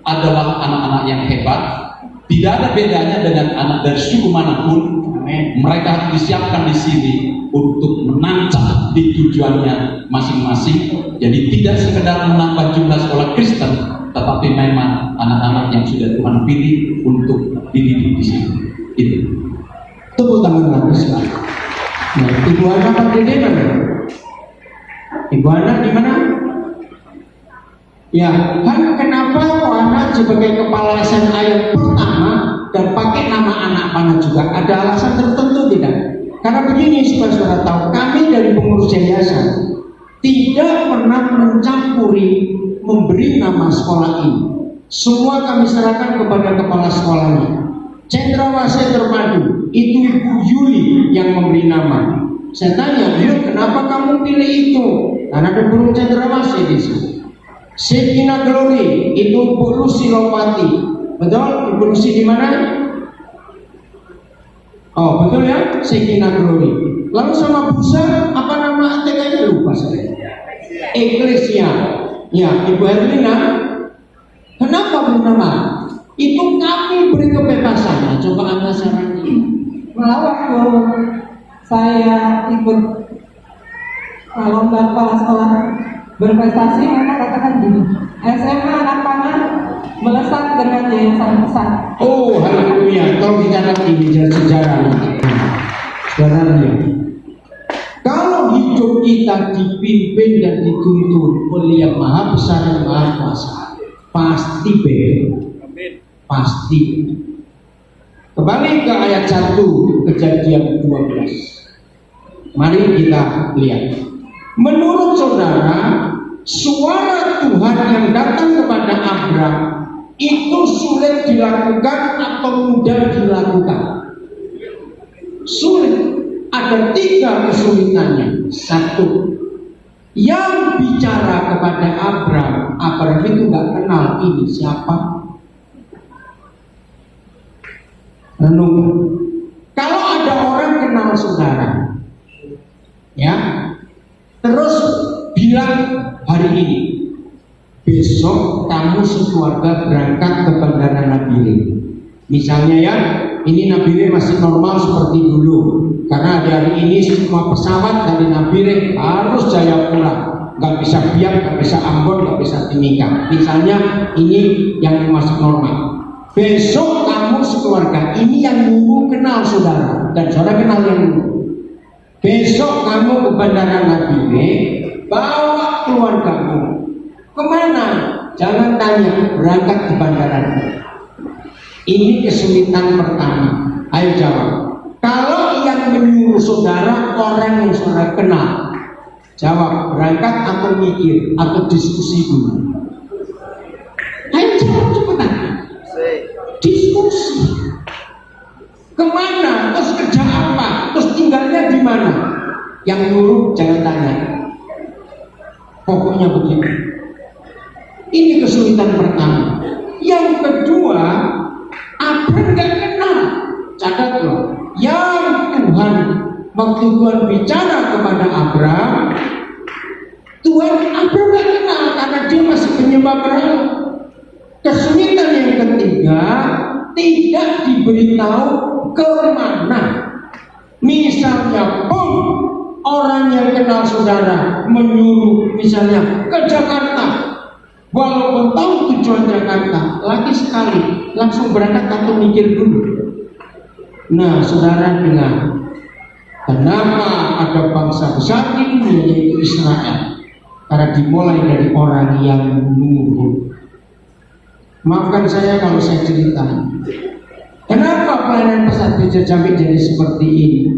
adalah anak-anak yang hebat. Tidak ada bedanya dengan anak dari suku manapun. Mereka harus disiapkan di sini untuk menancap di tujuannya masing-masing. Jadi tidak sekedar menambah jumlah sekolah Kristen, tetapi memang anak-anak yang sudah Tuhan pilih untuk dididik di sini. Itu. Tepuk tangan lagi sekali. Nah, Ibu Ana Pak Dede mana? Ibu Ana di mana? Ya, kan kenapa kok anak sebagai kepala SMA yang pertama dan pakai nama anak panah juga? Ada alasan tertentu tidak? Karena begini, supaya saudara tahu, kami dari pengurus yayasan tidak pernah mencampuri memberi nama sekolah ini. Semua kami serahkan kepada kepala sekolahnya. Cendrawasih Terpadu, itu Ibu Yuli yang memberi nama. Saya tanya, Yul, kenapa kamu pilih itu? Karena ada burung cendrawasih di sini. Sekina Glory itu Bu Lucy Lopati, betul? Ibu Lucy di mana? Oh betul ya, Sekina Glory. Lalu sama Busa, apa nama ATK-nya lupa saya. Eklesia. Ya, Ibu Herlina, kenapa beri nama? Itu kami beri kebebasan. Nah, coba Anda sarankan. Malah waktu saya ikut lomba kepala sekolah berprestasi, mereka katakan gini, SMA anak panah melesat dengan yayasan besar. Oh, haleluya. Tolong dicatat ini sejarah. Sejarahnya. Kalau hidup kita dipimpin dan dituntun oleh Yang Maha Besar dan Maha Kuasa, pasti benar. Pasti. Kembali ke ayat 1 Kejadian 12. Mari kita lihat. Menurut saudara, suara Tuhan yang datang kepada Abraham itu sulit dilakukan atau mudah dilakukan? Sulit. Ada 3 kesulitannya. 1, yang bicara kepada Abraham itu nggak kenal ini siapa. Renung. Kalau ada orang kenal saudara, ya, terus bilang hari ini, besok kamu sekeluarga berangkat ke Bandara Nabire. Misalnya ya, ini Nabire masih normal seperti dulu, karena hari ini semua pesawat dari Nabire harus Jayapura, nggak bisa Biak, nggak bisa Ambon, nggak bisa Timika. Misalnya ini yang masih normal. Besok kamu sekeluarga, ini yang dulu kenal saudara dan saudara kenal yang dulu. Besok kamu ke Bandara Nabire, bawa keluargamu. Kemana? Jangan tanya, berangkat ke bandara. Ini kesulitan pertama. Ayo jawab. Kalau yang menyuruh saudara orang yang saudara kenal, jawab, berangkat atau mikir atau diskusi dulu. Ayo jawab cepetan. Diskusi. Kemana? Terus kerja apa? Terus tinggalnya di mana? Yang nyuruh jangan tanya. Pokoknya begitu. Ini kesulitan pertama. Yang kedua, Abraham nggak kenal. Catat loh. Yang Tuhan waktu Tuhan bicara kepada Abraham, Abraham nggak kenal karena dia masih penyembah berhala. Kesulitan yang ketiga, tidak diberitahu kemana. Misalnya pun orang yang kenal saudara menyuruh misalnya ke Jakarta, walaupun tahu tujuan Jakarta, lagi sekali langsung berangkat atau mikir dulu. Nah, saudara dengar, kenapa ada bangsa besar di dunia yaitu Israel? Karena dimulai dari orang yang nurut. Maafkan saya kalau saya cerita. Kenapa pelayanan Pesat Gereja Jambi jadi seperti ini?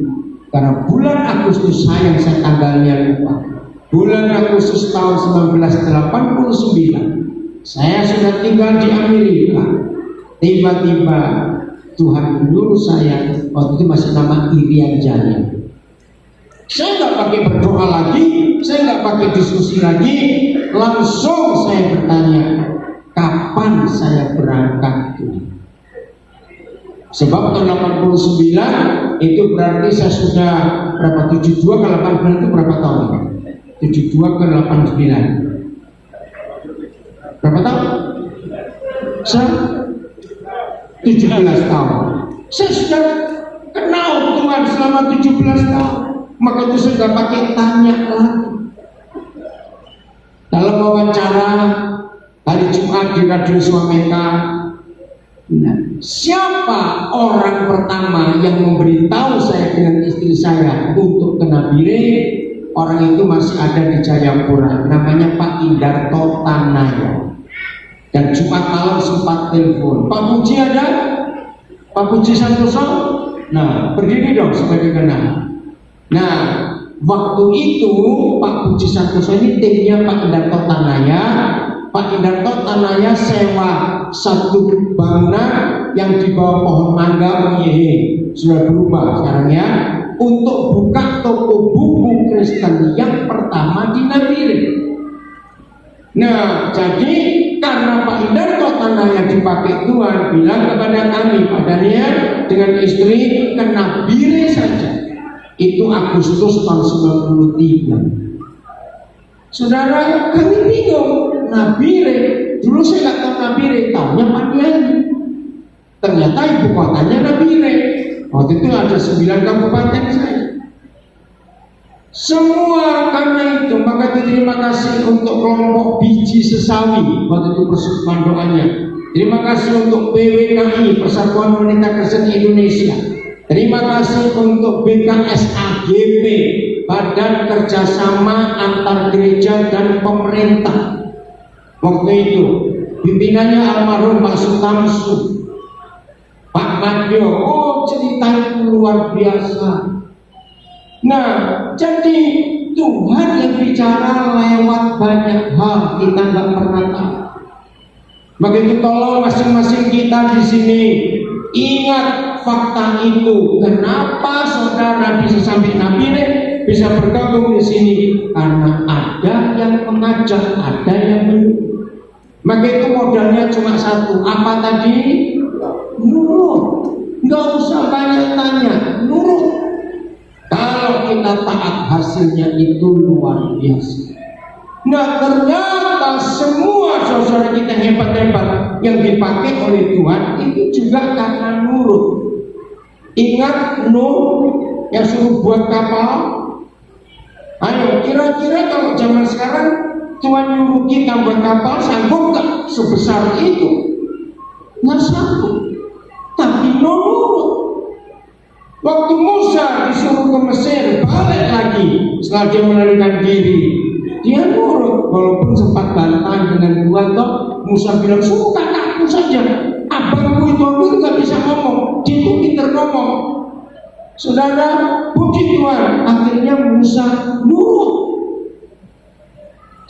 Karena bulan Agustus saya tanggalnya lupa. Bulan Agustus tahun 1989, saya sudah tinggal di Amerika. Tiba-tiba Tuhan menyuruh saya, waktu itu masih nama Irian Jaya. Saya nggak pakai berdoa lagi, saya nggak pakai diskusi lagi, langsung saya bertanya, kapan saya berangkat Tuhan? Sebab tahun 89 itu berarti saya sudah berapa, 72 ke 89 itu berapa tahun? 72 ke 89 berapa tahun? 17 tahun. Saya sudah kenal Tuhan selama 17 tahun. Maka itu sudah pakai tanya lagi. Dalam wawancara hari Jumat di Radio Suameka, siapa orang pertama yang memberitahu saya dengan istri saya untuk ke Nabire? Orang itu masih ada di Jayapura, namanya Pak Indarto Tanaya. Dan Jumat malam sempat telepon, Pak Puji ada? Pak Puji Santoso? Nah, berdiri dong sebagai kenal. Nah, waktu itu Pak Puji Santoso ini timnya Pak Indarto Tanaya. Pak Indarto Tanaya sewa satu bangunan yang di bawah pohon mangga, sudah berubah sekarang ya, untuk buka toko buku Kristen yang pertama di Nabire. Nah, jadi karena Pak Indarto Tanaya dipakai Tuhan, bilang kepada kami, Pak Daniel dengan istri, ke Nabire saja. Itu Agustus tahun 93. Saudara, kami bingung. Nabire, dulu saya nggak tahu Nabire, tahunya Paniai. Ternyata ibu kotanya Nabire. Waktu itu ada 9 kabupaten saya. Semua karena itu, maka terima kasih untuk kelompok biji sesawi. Waktu itu persembahan doanya. Terima kasih untuk PWKI, Persatuan Wanita Kristen Indonesia. Terima kasih untuk BKSAGP, Badan Kerjasama Antar Gereja dan Pemerintah. Waktu itu pimpinannya almarhum Pak Sutamsu, Pak Madio. Oh, cerita itu luar biasa. Nah, jadi Tuhan yang bicara lewat banyak hal, kita nggak pernah tahu. Maka itu tolong masing-masing kita di sini ingat fakta itu. Kenapa saudara bisa sampai Nabire, bisa bergabung di sini? Karena ada yang mengajak, ada yang menyuruh. Maka itu modalnya cuma satu. Apa tadi? Nurut. Nggak usah banyak tanya, nurut. Kalau kita taat, hasilnya itu luar biasa. Nah, ternyata semua saudara kita hebat-hebat yang dipakai oleh Tuhan itu juga karena nurut. Ingat Nuh yang suruh buat kapal? Ayo, kira-kira kalau zaman sekarang Tuhan nyuruh kita buat kapal, sanggup gak sebesar itu? Nggak sanggup. Tapi nurut. Waktu Musa disuruh ke Mesir, balik lagi setelah dia melarikan diri, dia nurut walaupun sempat bantah dengan Tuhan. Toh Musa bilang, suruh kakakku saja, abangku itu aku nggak bisa ngomong, dia itu pintar ngomong. Saudara, puji Tuhan, akhirnya Musa nurut.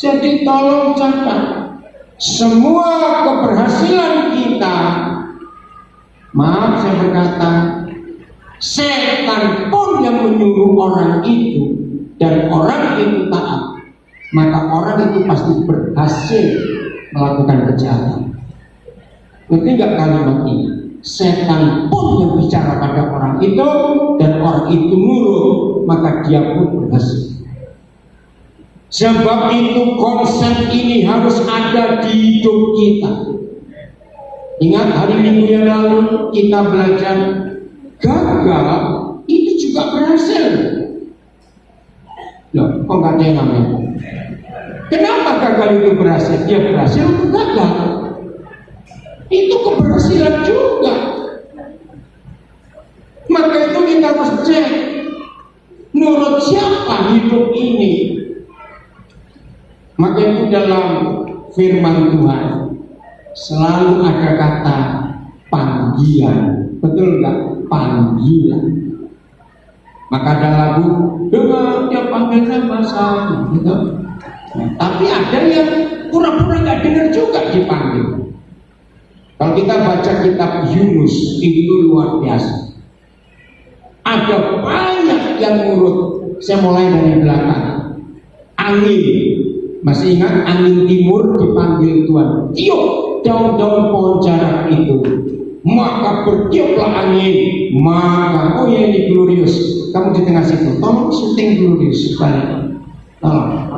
Jadi tolong catat, semua keberhasilan kita, maaf saya berkata, setan pun yang menyuruh orang itu dan orang itu taat, maka orang itu pasti berhasil melakukan kejahatan. Ngerti nggak kalimat ini? Setan pun yang bicara pada orang itu dan orang itu nurut, maka dia pun berhasil. Sebab itu konsep ini harus ada di hidup kita. Ingat hari Minggu yang lalu kita belajar gagal itu juga berhasil. Loh, kok nggak ada yang namanya? Kenapa gagal itu berhasil? Dia berhasil atau gagal? Itu keberhasilan juga. Maka itu kita harus cek, menurut siapa hidup ini. Maka itu dalam firman Tuhan selalu ada kata panggilan, betul nggak? Panggilan. Maka ada lagu, dengar dia panggil nama saya, gitu. Nah, tapi ada yang pura-pura nggak dengar juga dipanggil. Kalau kita baca kitab Yunus itu luar biasa. Ada banyak yang nurut. Saya mulai dari belakang. Angin, masih ingat angin timur dipanggil Tuhan. Tiup daun-daun pohon jarak itu. Maka bertiuplah angin. Maka, oh ya ini Glorious. Kamu di tengah situ. Tolong syuting Glorious balik. Tolong.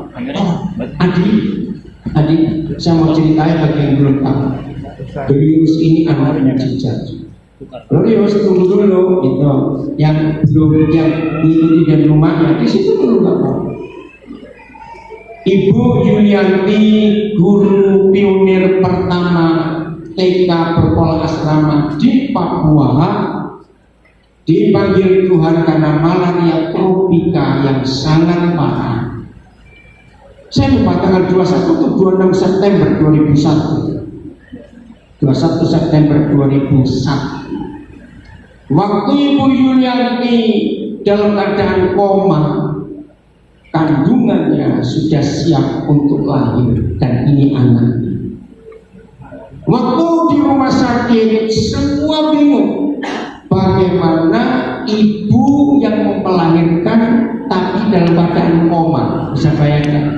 Adi, saya mau ceritain bagi yang belum tahu. Glorious ini anaknya Cicat. Glorious tunggu dulu, itu yang belum yang mengikuti dari rumahnya di situ dulu nggak tahu. Ibu Yulianti, guru pionir pertama TK berpola asrama di Papua, dipanggil Tuhan karena malaria tropika yang sangat parah. Saya lupa tanggal 21 atau 26 September 2001. 21 September 2001. Waktu Ibu Yulianti dalam keadaan koma, kandungannya sudah siap untuk lahir dan ini anaknya. Waktu di rumah sakit semua bingung bagaimana ibu yang melahirkan tapi dalam keadaan koma. Bisa bayangkan?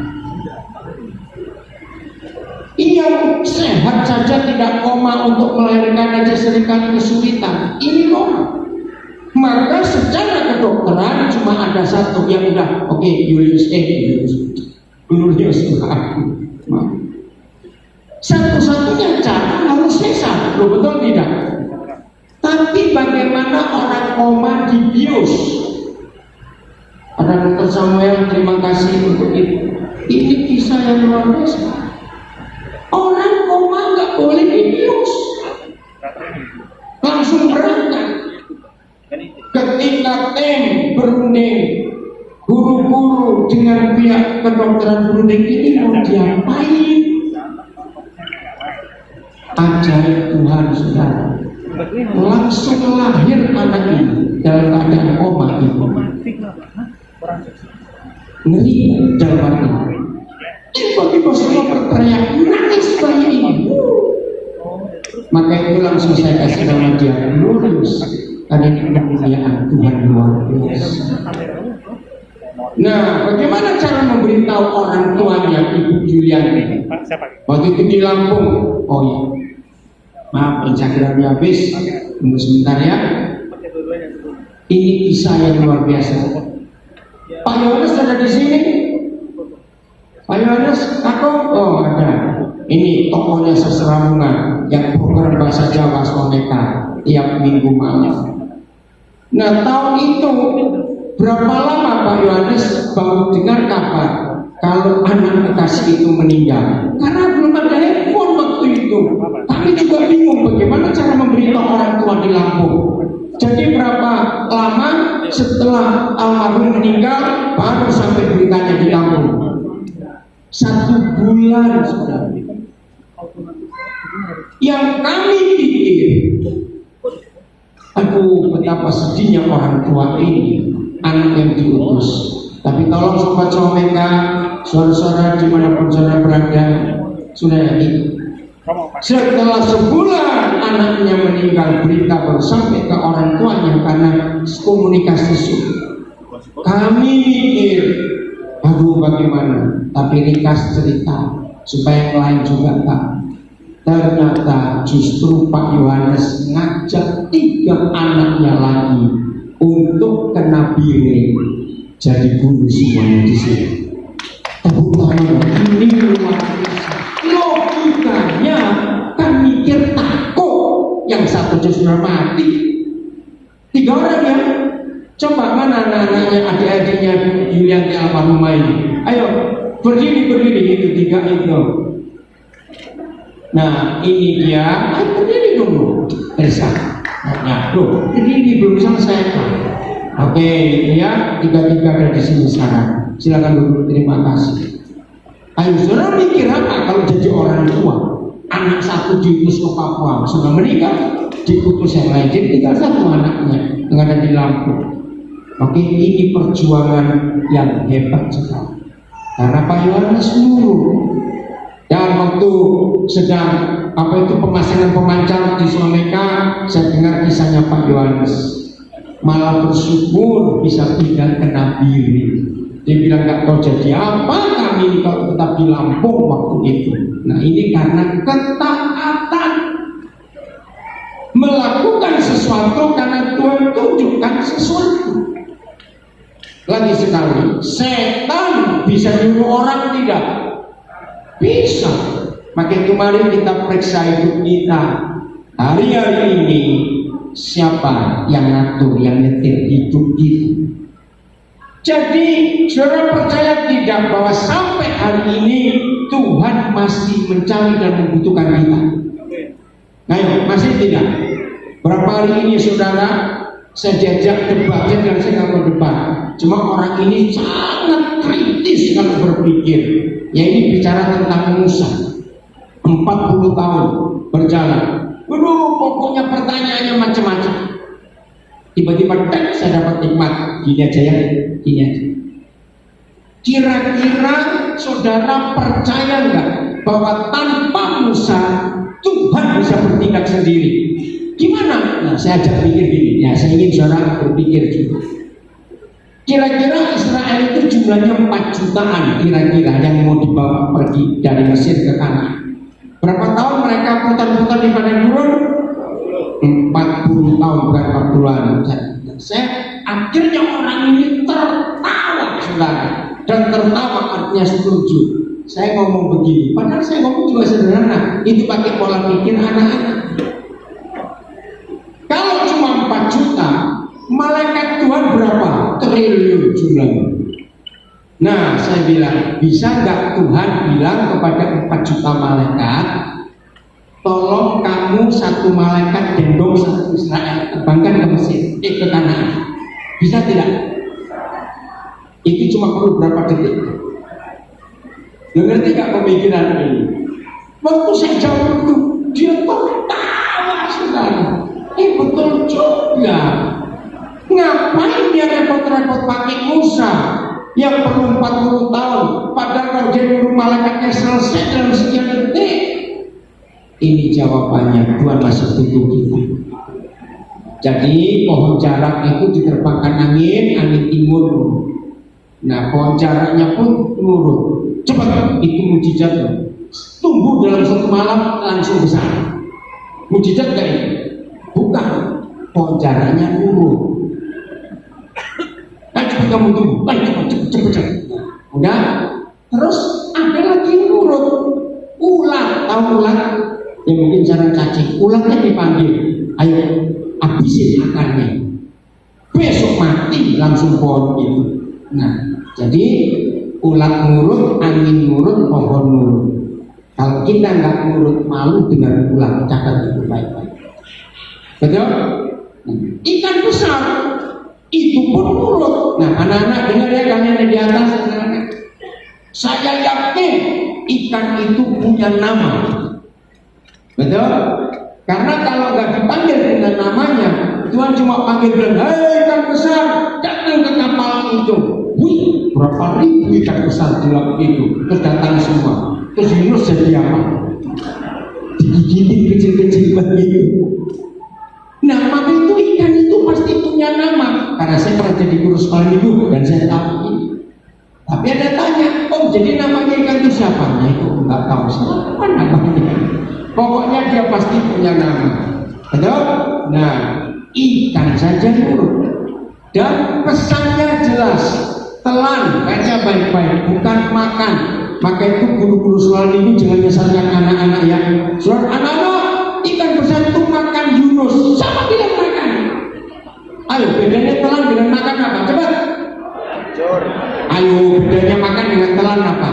Yang sehat saja tidak koma, untuk melahirkan aja seringkali kesulitan. Ini koma. Maka secara kedokteran cuma ada satu yang udah oke, Julius. Satu-satunya cara harus sesar, betul tidak? Tapi bagaimana orang koma dibius? Ada Dr. Samuel, terima kasih untuk itu. Ini kisah yang luar biasa. Orang koma nggak boleh dibius, langsung berangkat. Ketika tim berunding, guru-guru dengan pihak kedokteran berunding ini mau diapain? Ajaib Tuhan, saudara, langsung lahir anak ini dalam keadaan koma ini. Ngeri dalam hati. Tiba-tiba semua berteriak, nangis bayi ini. Maka itu langsung saya kasih nama dia Glorious, karena ini kemuliaan Tuhan luar biasa. Nah, bagaimana cara memberitahu orang tuanya Ibu Julianti? Waktu itu di Lampung. Oh iya, maaf Instagramnya habis. Tunggu sebentar ya. Ini kisah yang luar biasa. Pak Yohanes ada di sini. Pak Yohanes, aku, oh ada. Ini tokohnya Seseramungan yang program bahasa Jawa Soneka tiap minggu malam. Nah, tahun itu berapa lama Pak Yohanes baru dengar kabar kalau anak kekasih itu meninggal? Karena belum ada handphone waktu itu. Kami juga bingung bagaimana cara memberitahu orang tua di Lampung. Jadi berapa lama setelah almarhum meninggal baru sampai beritanya di Lampung? 1 bulan sudah. Yang kami pikir, aduh betapa sedihnya orang tua ini, anak yang diutus. Tapi tolong sobat Someka, saudara-saudara dimanapun saudara berada, sudah yakin. Setelah sebulan anaknya meninggal, berita baru sampai ke orang tuanya karena komunikasi sulit. Kami mikir, aduh bagaimana? Tapi ringkas cerita supaya yang lain juga tahu. Ternyata justru Pak Yohanes ngajak 3 anaknya lagi untuk kena biring jadi guru semuanya di sini. Tepuk tangan, ini luar biasa. Logikanya kan mikir takut, yang satu sudah mati. 3 orang ya. Coba mana anak-anaknya, adik-adiknya Yulianti almarhumah ini? Ayo berdiri itu 3 itu. Nah ini dia, ayo berdiri dulu. Elsa. Nah, loh, ini belum selesai. Oke, ya, tiga-tiga ada di sini sekarang. Silakan duduk, terima kasih. Ayo, saudara mikir apa kalau jadi orang tua? Anak satu diutus ke Papua, sudah menikah, diutus yang lain, jadi tinggal satu anaknya yang ada di Lampung. Oke, ini perjuangan yang hebat sekali. Karena Pak Yohanes nurut. Dan waktu sedang pemasangan pemancar di Soleka, saya dengar kisahnya Pak Yohanes. Malah bersyukur bisa tinggal ke Nabire. Dia bilang gak tahu jadi apa kami kalau tetap di Lampung waktu itu. Nah ini karena ketaatan, melakukan sesuatu karena Tuhan tunjukkan sesuatu. Lagi sekali, setan bisa nyuruh orang tidak? Bisa. Maka kemarin kita periksa hidup kita. Hari-hari ini siapa yang ngatur, yang nyetir hidup kita? Jadi saudara percaya tidak bahwa sampai hari ini Tuhan masih mencari dan membutuhkan kita? Nah, masih tidak? Berapa hari ini saudara saya diajak debat, dan saya nggak mau debat. Cuma orang ini sangat kritis kalau berpikir. Ya ini bicara tentang Musa, 40 tahun berjalan. Waduh, pokoknya pertanyaannya macam-macam. Tiba-tiba saya dapat nikmat. Gini aja ya, gini aja. Kira-kira saudara percaya nggak bahwa tanpa Musa Tuhan bisa bertindak sendiri? Gimana? Nah, saya ajak pikir gini. Ya, saya ingin saudara berpikir juga. Kira-kira Israel itu jumlahnya 4 jutaan kira-kira yang mau dibawa pergi dari Mesir ke Kanaan. Berapa tahun mereka putar-putar di padang gurun? 40 tahun, berapa bulan? Saya akhirnya orang ini tertawa, saudara, dan tertawa artinya setuju. Saya ngomong begini, padahal saya ngomong juga sederhana. Itu pakai pola pikir anak-anak. Kalau cuma 4 juta, malaikat Tuhan berapa? Triliun jumlahnya. Nah, saya bilang, bisa nggak Tuhan bilang kepada 4 juta malaikat, tolong kamu satu malaikat gendong satu Israel terbangkan ke Mesir, ke Kanaan. Bisa tidak? Itu cuma perlu berapa detik? Ngerti nggak pemikiran ini? Waktu saya jawab itu, dia tertawa, saudara. Betul juga. Ngapain dia repot-repot pakai Musa yang perlu 40 tahun, padahal kalau dia nyuruh malaikatnya selesai dalam sekian detik? Ini jawabannya, Tuhan masih butuh kita. Jadi pohon jarak itu diterbangkan angin timur. Nah, pohon jaraknya pun nurut. Cepat, itu mujizat. Tumbuh dalam satu malam langsung besar. Mujizat gak itu? Bukan. Pohon jaraknya nurut. Cepat kamu tunggu, cepet. Udah, terus ada lagi yang nurut. Ular, tahu ular? Yang mungkin sarang cacing, ularnya dipanggil, ayo habisin akarnya. Besok mati langsung pohon itu. Nah, jadi ular nurut, angin nurut, pohon nurut. Kalau kita nggak nurut, malu dengan ular, catat itu baik-baik. Betul? Ikan besar itu pun nurut. Nah, anak-anak dengar ya, kalian di atas. Saya yakin ikan itu punya nama. Betul? Karena kalau nggak dipanggil dengan namanya, Tuhan cuma panggil bilang, hei ikan besar, datang ke kapal itu. Wih, berapa ribu ikan besar di laut itu, terus datang semua. Terus Yunus jadi apa? Digigitin kecil-kecil begitu. Nah, maka itu ikan itu pasti punya nama. Karena saya pernah jadi guru sekolah minggu dan saya tahu ini. Tapi ada tanya, oh jadi namanya ikan itu siapa? Nah itu nggak tahu siapa namanya. Pokoknya dia pasti punya nama. Betul? Nah, ikan saja nurut. Dan pesannya jelas, telan, baca baik-baik, bukan makan. Maka itu guru-guru sekolah minggu jangan nyesarkan anak-anak ya. Soal anak-anak, ikan besar itu makan Yunus. Siapa bilang makan? Ayo, bedanya telan dengan makan apa? Coba. Ayo, bedanya makan dengan telan apa?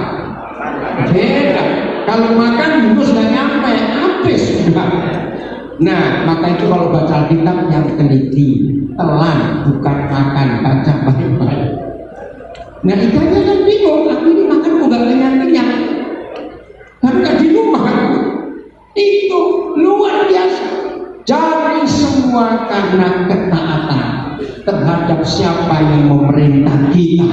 Beda. Kalau makan Yunus nggak nyampe, habis sudah. Nah, maka itu kalau baca Alkitab yang teliti, telan, bukan makan, baca baik-baik. Nah, ikannya kan bingung, aku ini makan kok gak kenyang-kenyang, karena di rumah itu luar biasa. Jadi semua karena ketaatan terhadap siapa yang memerintah kita.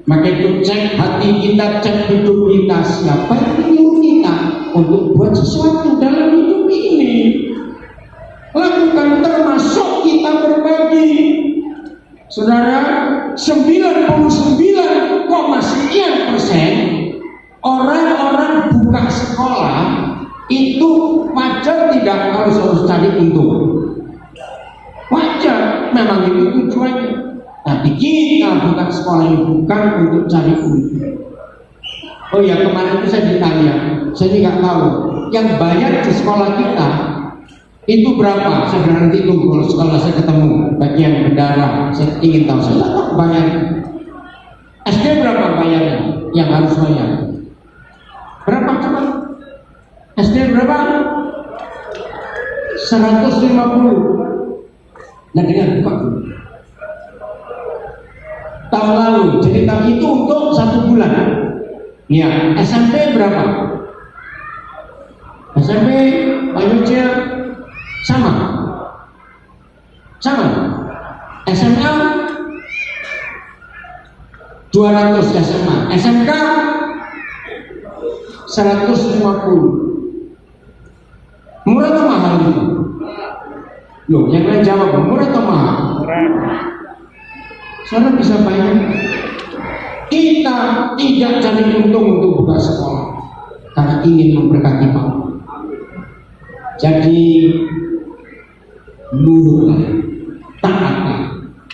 Maka itu cek hati kita, cek hidup kita, siapa yang menyuruh kita untuk buat sesuatu dalam hidup ini. Lakukan, termasuk kita berbagi. Saudara, 99,sekian% orang-orang buka sekolah itu wajar tidak harus cari untung. Wajar, memang itu tujuannya. Tapi kita buka sekolah ini bukan untuk cari untung. Oh ya, kemarin itu saya ditanya, saya nggak tahu yang bayar di sekolah kita itu berapa. Saya bilang nanti tunggu kalau sekolah saya ketemu bagian bendara, saya ingin tahu. Saya nggak tahu bayar. SD berapa bayarnya yang harus bayar? Berapa coba? SD berapa? 150. Nah, dengan buka tahun lalu, jadi tahun itu untuk 1 bulan. Ya, SMP berapa? SMP payungnya sama. SMA 200 SMA, SMK 150. Murah atau mahal itu? Loh, yang lain jawab, murah atau mahal? Saudara bisa bayangkan, kita tidak cari untung untuk buka sekolah karena ingin memberkati Pak. Jadi nurutlah, taatlah,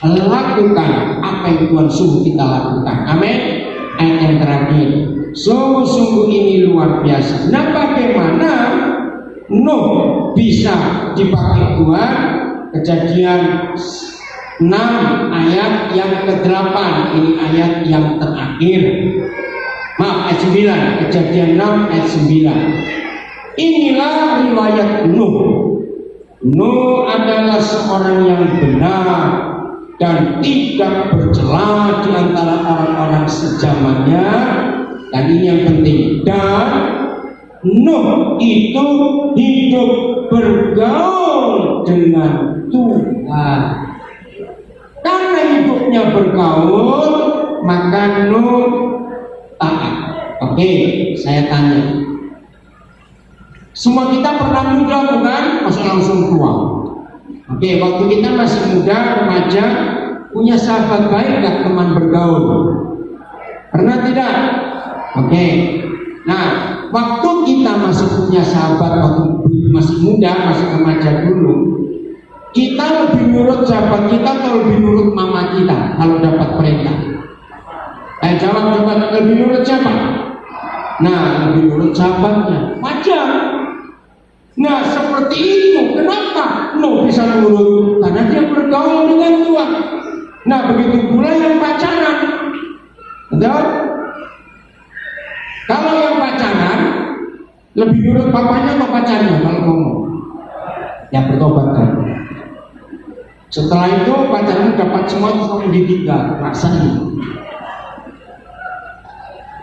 lakukan apa yang Tuhan suruh kita lakukan. Amin. Ayat yang terakhir, sungguh-sungguh ini luar biasa. Nah, bagaimana Nuh bisa dipakai Tuhan? Kejadian 6 ayat yang ke-8, ini ayat yang terakhir. Maaf, ayat 9, Kejadian 6 ayat 9. Inilah riwayat Nuh. Nuh adalah seorang yang benar dan tidak bercela di antara orang-orang sejamannya. Dan ini yang penting. Dan Nuh itu hidup bergaul dengan Tuhan. Karena hidupnya bergaul, maka Nuh taat. Oke, saya tanya. Semua kita pernah muda bukan? Masa langsung tua. Oke, waktu kita masih muda, remaja, punya sahabat baik gak, teman bergaul? Pernah tidak? Oke. Nah, waktu kita masih punya sahabat, waktu masih muda, masih remaja dulu, kita lebih nurut sahabat kita atau lebih nurut mama kita kalau dapat perintah? Jawab coba, lebih nurut siapa? Nah, lebih nurut sahabatnya. Wajar. Nah, seperti itu. Kenapa Nuh bisa nurut? Karena dia bergaul dengan Tuhan. Nah, begitu pula yang pacaran. Betul? Kalau yang pacaran lebih nurut papanya atau pacarnya kalau ngomong? Ya, bertobat kan. Setelah itu pacarnya dapat semua terus ditinggal, rasanya.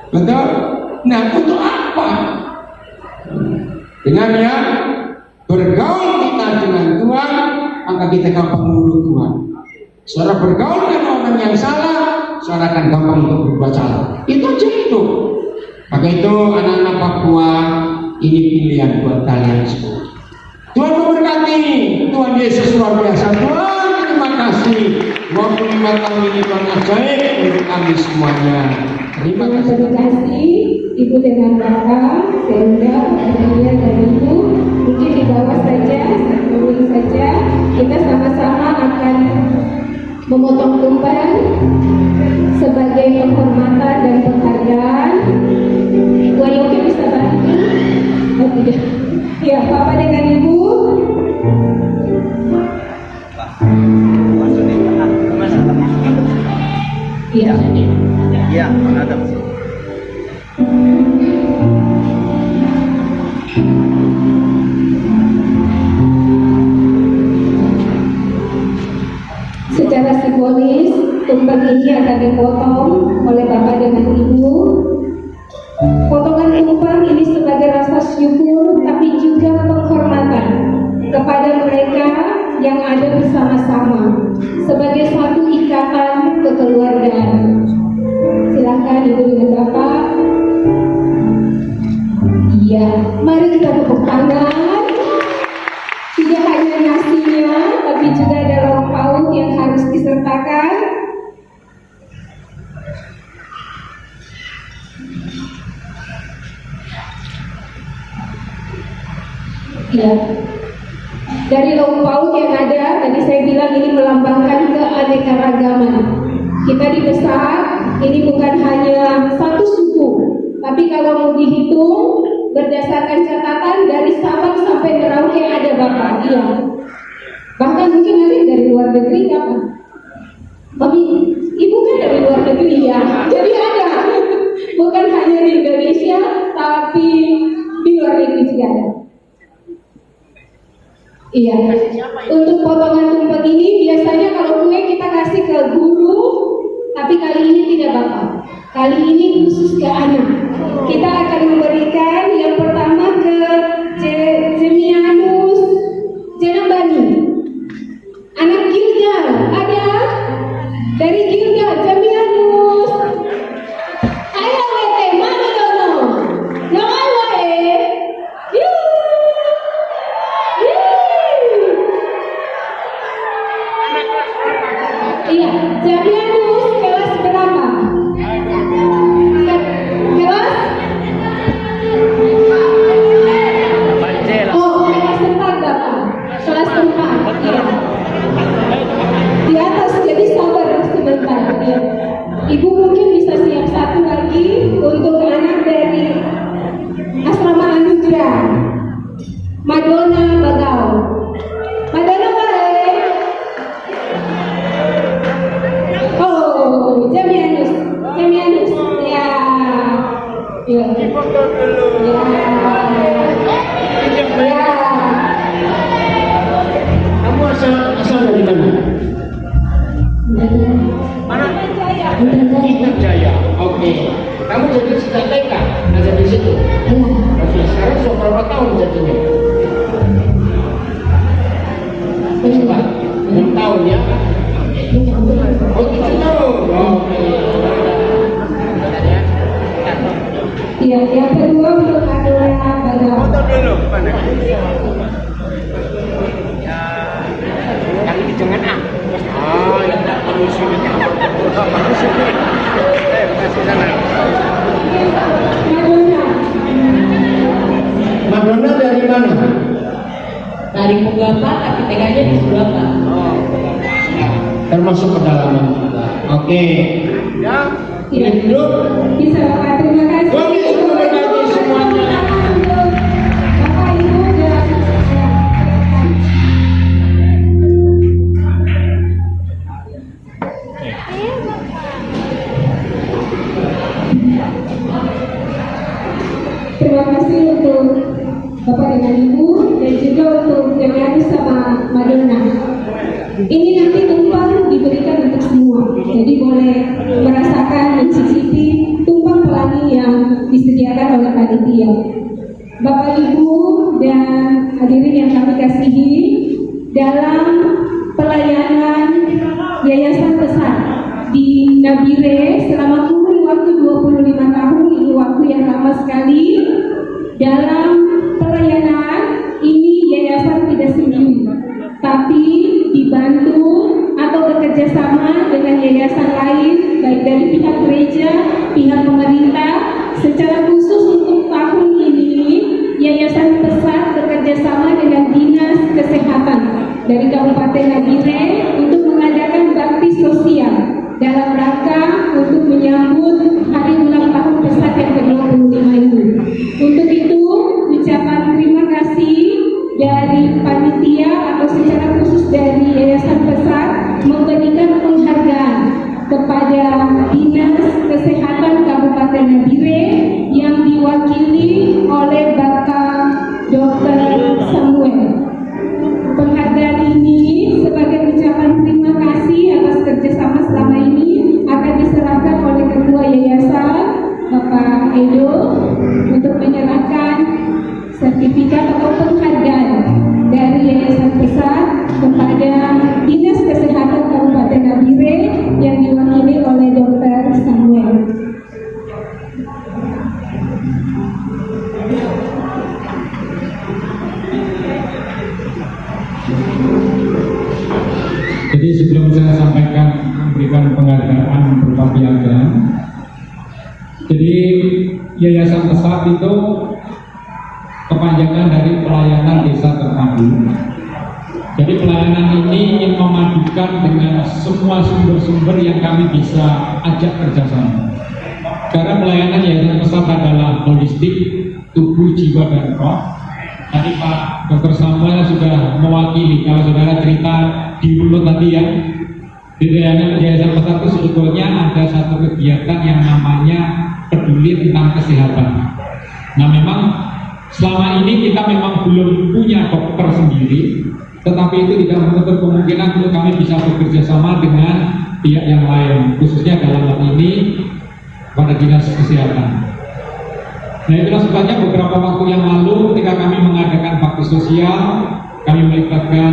Betul? Nah, untuk apa? Dengan yang bergaul kita dengan Tuhan, maka kita gampang menurut Tuhan. Saudara bergaul dengan orang yang salah, saudara akan gampang untuk berbuat salah. Itu aja itu. Maka itu anak-anak Papua, ini pilihan buat kalian semua. Tuhan memberkati. Tuhan Yesus luar biasa. Tuhan, terima kasih. 25 tahun ini Tuhan ajaib untuk kami semuanya. Terima kasih. Ibu dengan Bapak, saya undang Ayah dan Ibu, mungkin di bawah saja, sambil saja, kita sama-sama akan memotong tumpeng sebagai penghormatan dan penghargaan. Bu Yogi bisa bantu? Oh tidak. Ya, Bapak dengan Ibu. Iya. Iya, menghadap. akan dipotong oleh Bapak dengan Ibu. Potongan tumpeng ini sebagai rasa syukur tapi juga penghormatan kepada mereka yang ada bersama-sama sebagai satu ikatan kekeluargaan. Silakan Ibu dengan Bapak. Iya, mari kita tepuk tangan. Tidak hanya nasinya, tapi juga ada lauk pauk yang harus disertakan. Ya, dari lauk pauk yang ada, tadi saya bilang ini melambangkan keanekaragaman. Kita dibesar, ini bukan hanya satu suku, tapi kalau mau dihitung berdasarkan catatan dari Sabang sampai Merauke ada Bapak, iya. Bahkan mungkin nanti dari luar negeri apa? Tapi Ibu kan dari luar negeri ya, jadi ada. Bukan hanya di Indonesia, tapi di luar negeri juga ada. Iya. Untuk potongan tumpeng ini biasanya kalau kue kita kasih ke guru, tapi kali ini tidak Bapak. Kali ini khusus ke anak. Kita akan memberikan yang pertama ke Jemianus Jenambani. Anak Gilgal ada? Dari Gilgal, Jemianus. Ayo wete, mana dono? Jangan wae. Iya, Jemianus kelas berapa? Kelas? Oh, kelas 4 Bapak. Kelas 4. Iya. Di atas, jadi sabar sebentar. Ya. Ibu mungkin bisa siap satu lagi untuk anak dari Asrama Anugerah, Madonna Bagau. Madonna baik. Oh, Jemianus. Ya. Ya. Ya. Kamu asal dari mana? Mana? Intan Jaya. Oke. Kamu jadi sejak TK ada di situ. Oke. Sekarang sudah berapa tahun jadinya? Coba. 6 tahun ya. Oh 7 tahun. Oke. Iya, yang kedua untuk Madonna Bagau. Yang di jangan ah. Oh, yang tak perlu sini. Madonna dari mana? Dari Pugapa tapi TK-nya di Surabaya. Termasuk kedalaman juga. Oke. Ya. Iya. Duduk. Bisa Bapak, terima kasih. Oke, terima kasih semuanya. Bapak Ibu dan terima kasih untuk Bapak dengan Ibu dan juga untuk Jemianus sama Madonna. Ini nanti tumpeng diberikan untuk semua, jadi boleh merasakan, mencicipi tumpeng pelangi yang disediakan oleh panitia. Bapak Ibu dan hadirin yang kami kasihi, dalam pelayanan Yayasan Besar di Nabire selama kurun waktu 25 tahun, ini waktu yang lama sekali. Dalam pelayanan ini yayasan tidak sendiri, tapi dibantu atau bekerja sama dengan yayasan lain, baik dari pihak gereja, pihak pemerintah. Secara khusus untuk tahun ini, Yayasan Besar bekerja sama dengan Dinas Kesehatan dari Kabupaten Nabire untuk mengadakan bakti sosial dalam rangka untuk menyambut hari ulang tahun Pesat yang ke-25 ini. Untuk itu, ucapan terima kasih dari panitia atau secara khusus dari Yayasan Besar memberikan penghargaan kepada Dinas Kesehatan Kabupaten Nabire yang diwakili oleh Bapak Dr. Samuel. Penghargaan ini sebagai ucapan terima kasih atas kerjasama selama ini akan diserahkan Edo untuk menyerahkan sertifikat atau penghargaan dari Yayasan Besar kepada Dinas Kesehatan Kabupaten Nabire yang diwakili oleh Dr. Samuel. Jadi sebelum saya sampaikan memberikan penghargaan berupa piagam, jadi Yayasan Pesat itu kepanjangan dari pelayanan desa terpadu. Jadi pelayanan ini ingin memadukan dengan semua sumber-sumber yang kami bisa ajak kerjasama. Karena pelayanan Yayasan Pesat adalah holistik, tubuh, jiwa, dan roh. Tadi Pak Dr. Samuel sudah mewakili, kalau saudara cerita di mulut tadi ya, di Yayasan Pesat itu sebetulnya ada satu kegiatan yang namanya peduli tentang kesehatan. Nah memang selama ini kita memang belum punya dokter sendiri, tetapi itu tidak menutup kemungkinan untuk kami bisa bekerja sama dengan pihak yang lain, khususnya dalam hal ini pada dinas kesehatan. Nah itulah sebabnya beberapa waktu yang lalu ketika kami mengadakan bakti sosial, kami melibatkan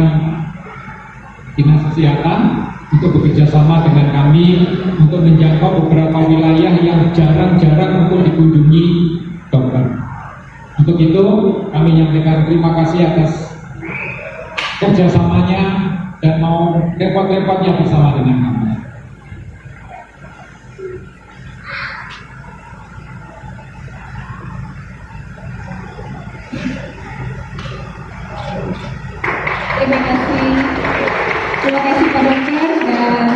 dinas kesehatan untuk bekerja sama dengan kami untuk menjangkau beberapa wilayah yang jarang-jarang untuk dikunjungi dokter. Untuk itu kami menyampaikan terima kasih atas kerjasamanya dan mau repot-repotnya bersama dengan kami. Terima kasih Pak Dokter, dan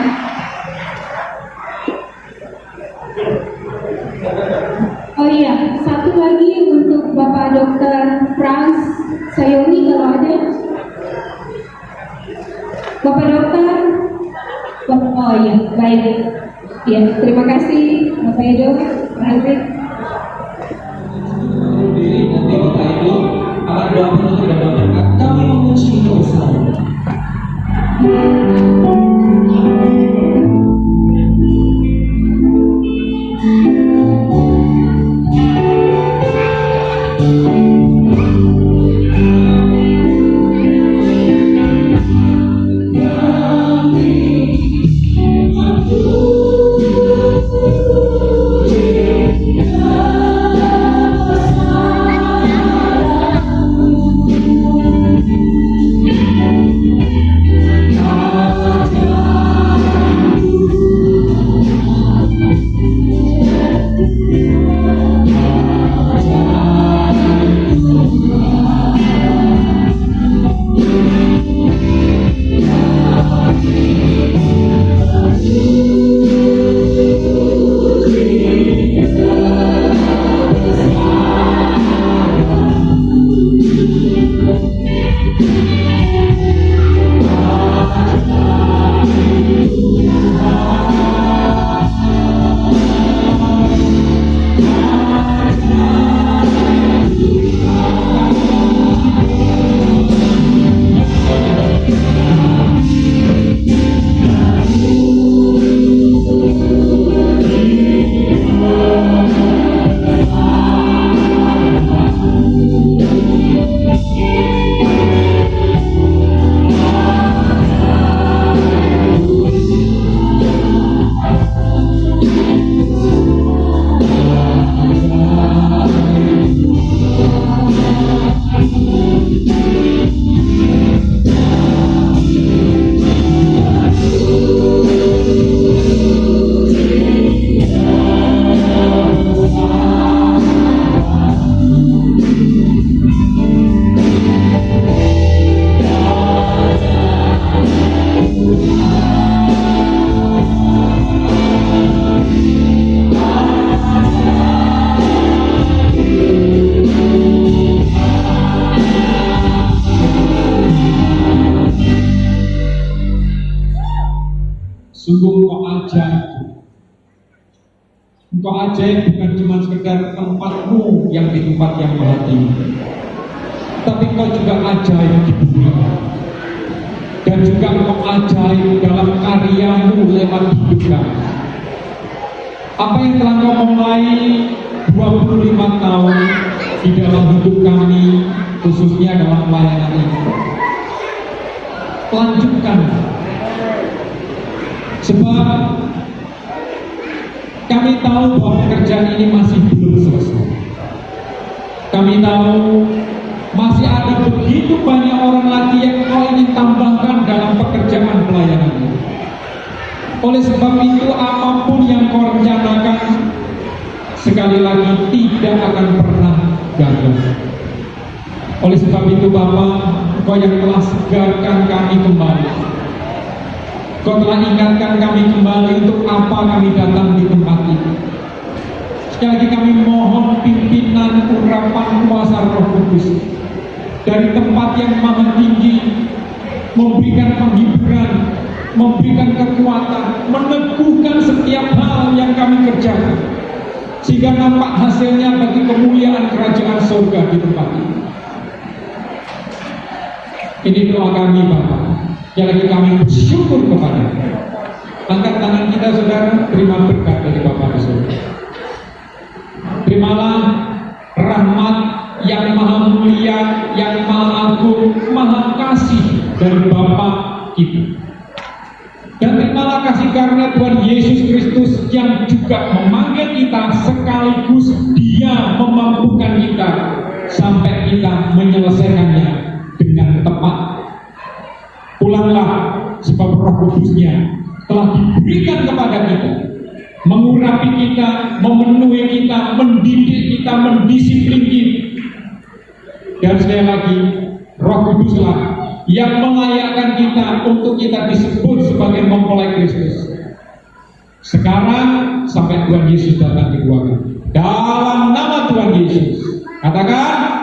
oh iya, satu lagi untuk Bapak Dokter Frans Sayoni kalau ada. Bapak Dokter, oh iya, baik. Ya, terima kasih Bapak Edo, Pak Andri. Nanti Bapak Ibu, akan doa penutup dan doa berkat. Kami menguji bersama. Sungguh engkau ajaib. Engkau ajaib bukan cuma sekedar tempatmu yang di tempat yang maha tinggi, tapi engkau juga ajaib di bumi. Dan juga engkau ajaib dalam karyamu lewat hidup kami. Apa yang telah engkau mulai 25 tahun di dalam hidup kami, khususnya dalam pelayanan ini. Lanjutkan, sebab kami tahu bahwa pekerjaan ini masih belum selesai. Kami tahu masih ada begitu banyak orang lagi yang kau ingin tambahkan dalam pekerjaan pelayanan ini. Oleh sebab itu, apapun yang kau rencanakan, sekali lagi tidak akan pernah gagal. Oleh sebab itu Bapak, Kau yang telah segarkan kami kembali, Kau telah ingatkan kami kembali untuk apa kami datang di tempat ini. Sekali lagi kami mohon pimpinan urapan kuasa Roh Kudus dari tempat yang maha tinggi, memberikan penghiburan, memberikan kekuatan, meneguhkan setiap hal yang kami kerjakan, sehingga nampak hasilnya bagi kemuliaan kerajaan surga di tempat ini. Ini doa kami Bapak, yang lagi kami bersyukur kepada. Angkat tangan kita saudara, terima berkat dari Bapak di surga. Terimalah rahmat yang maha mulia, yang maha agung, maha kasih dari Bapa kita. Dan terimalah kasih karunia Tuhan Yesus Kristus yang juga memanggil kita, sekaligus Dia memampukan kita sampai kita menyelesaikannya dengan tepat. Pulanglah, sebab Roh Kudusnya telah diberikan kepada kita, mengurapi kita, memenuhi kita, mendidik kita, mendisiplin kita. Dan sekali lagi, Roh Kuduslah yang melayakkan kita untuk kita disebut sebagai mempelai Kristus. Sekarang sampai Tuhan Yesus datang kedua kali. Dalam nama Tuhan Yesus, katakan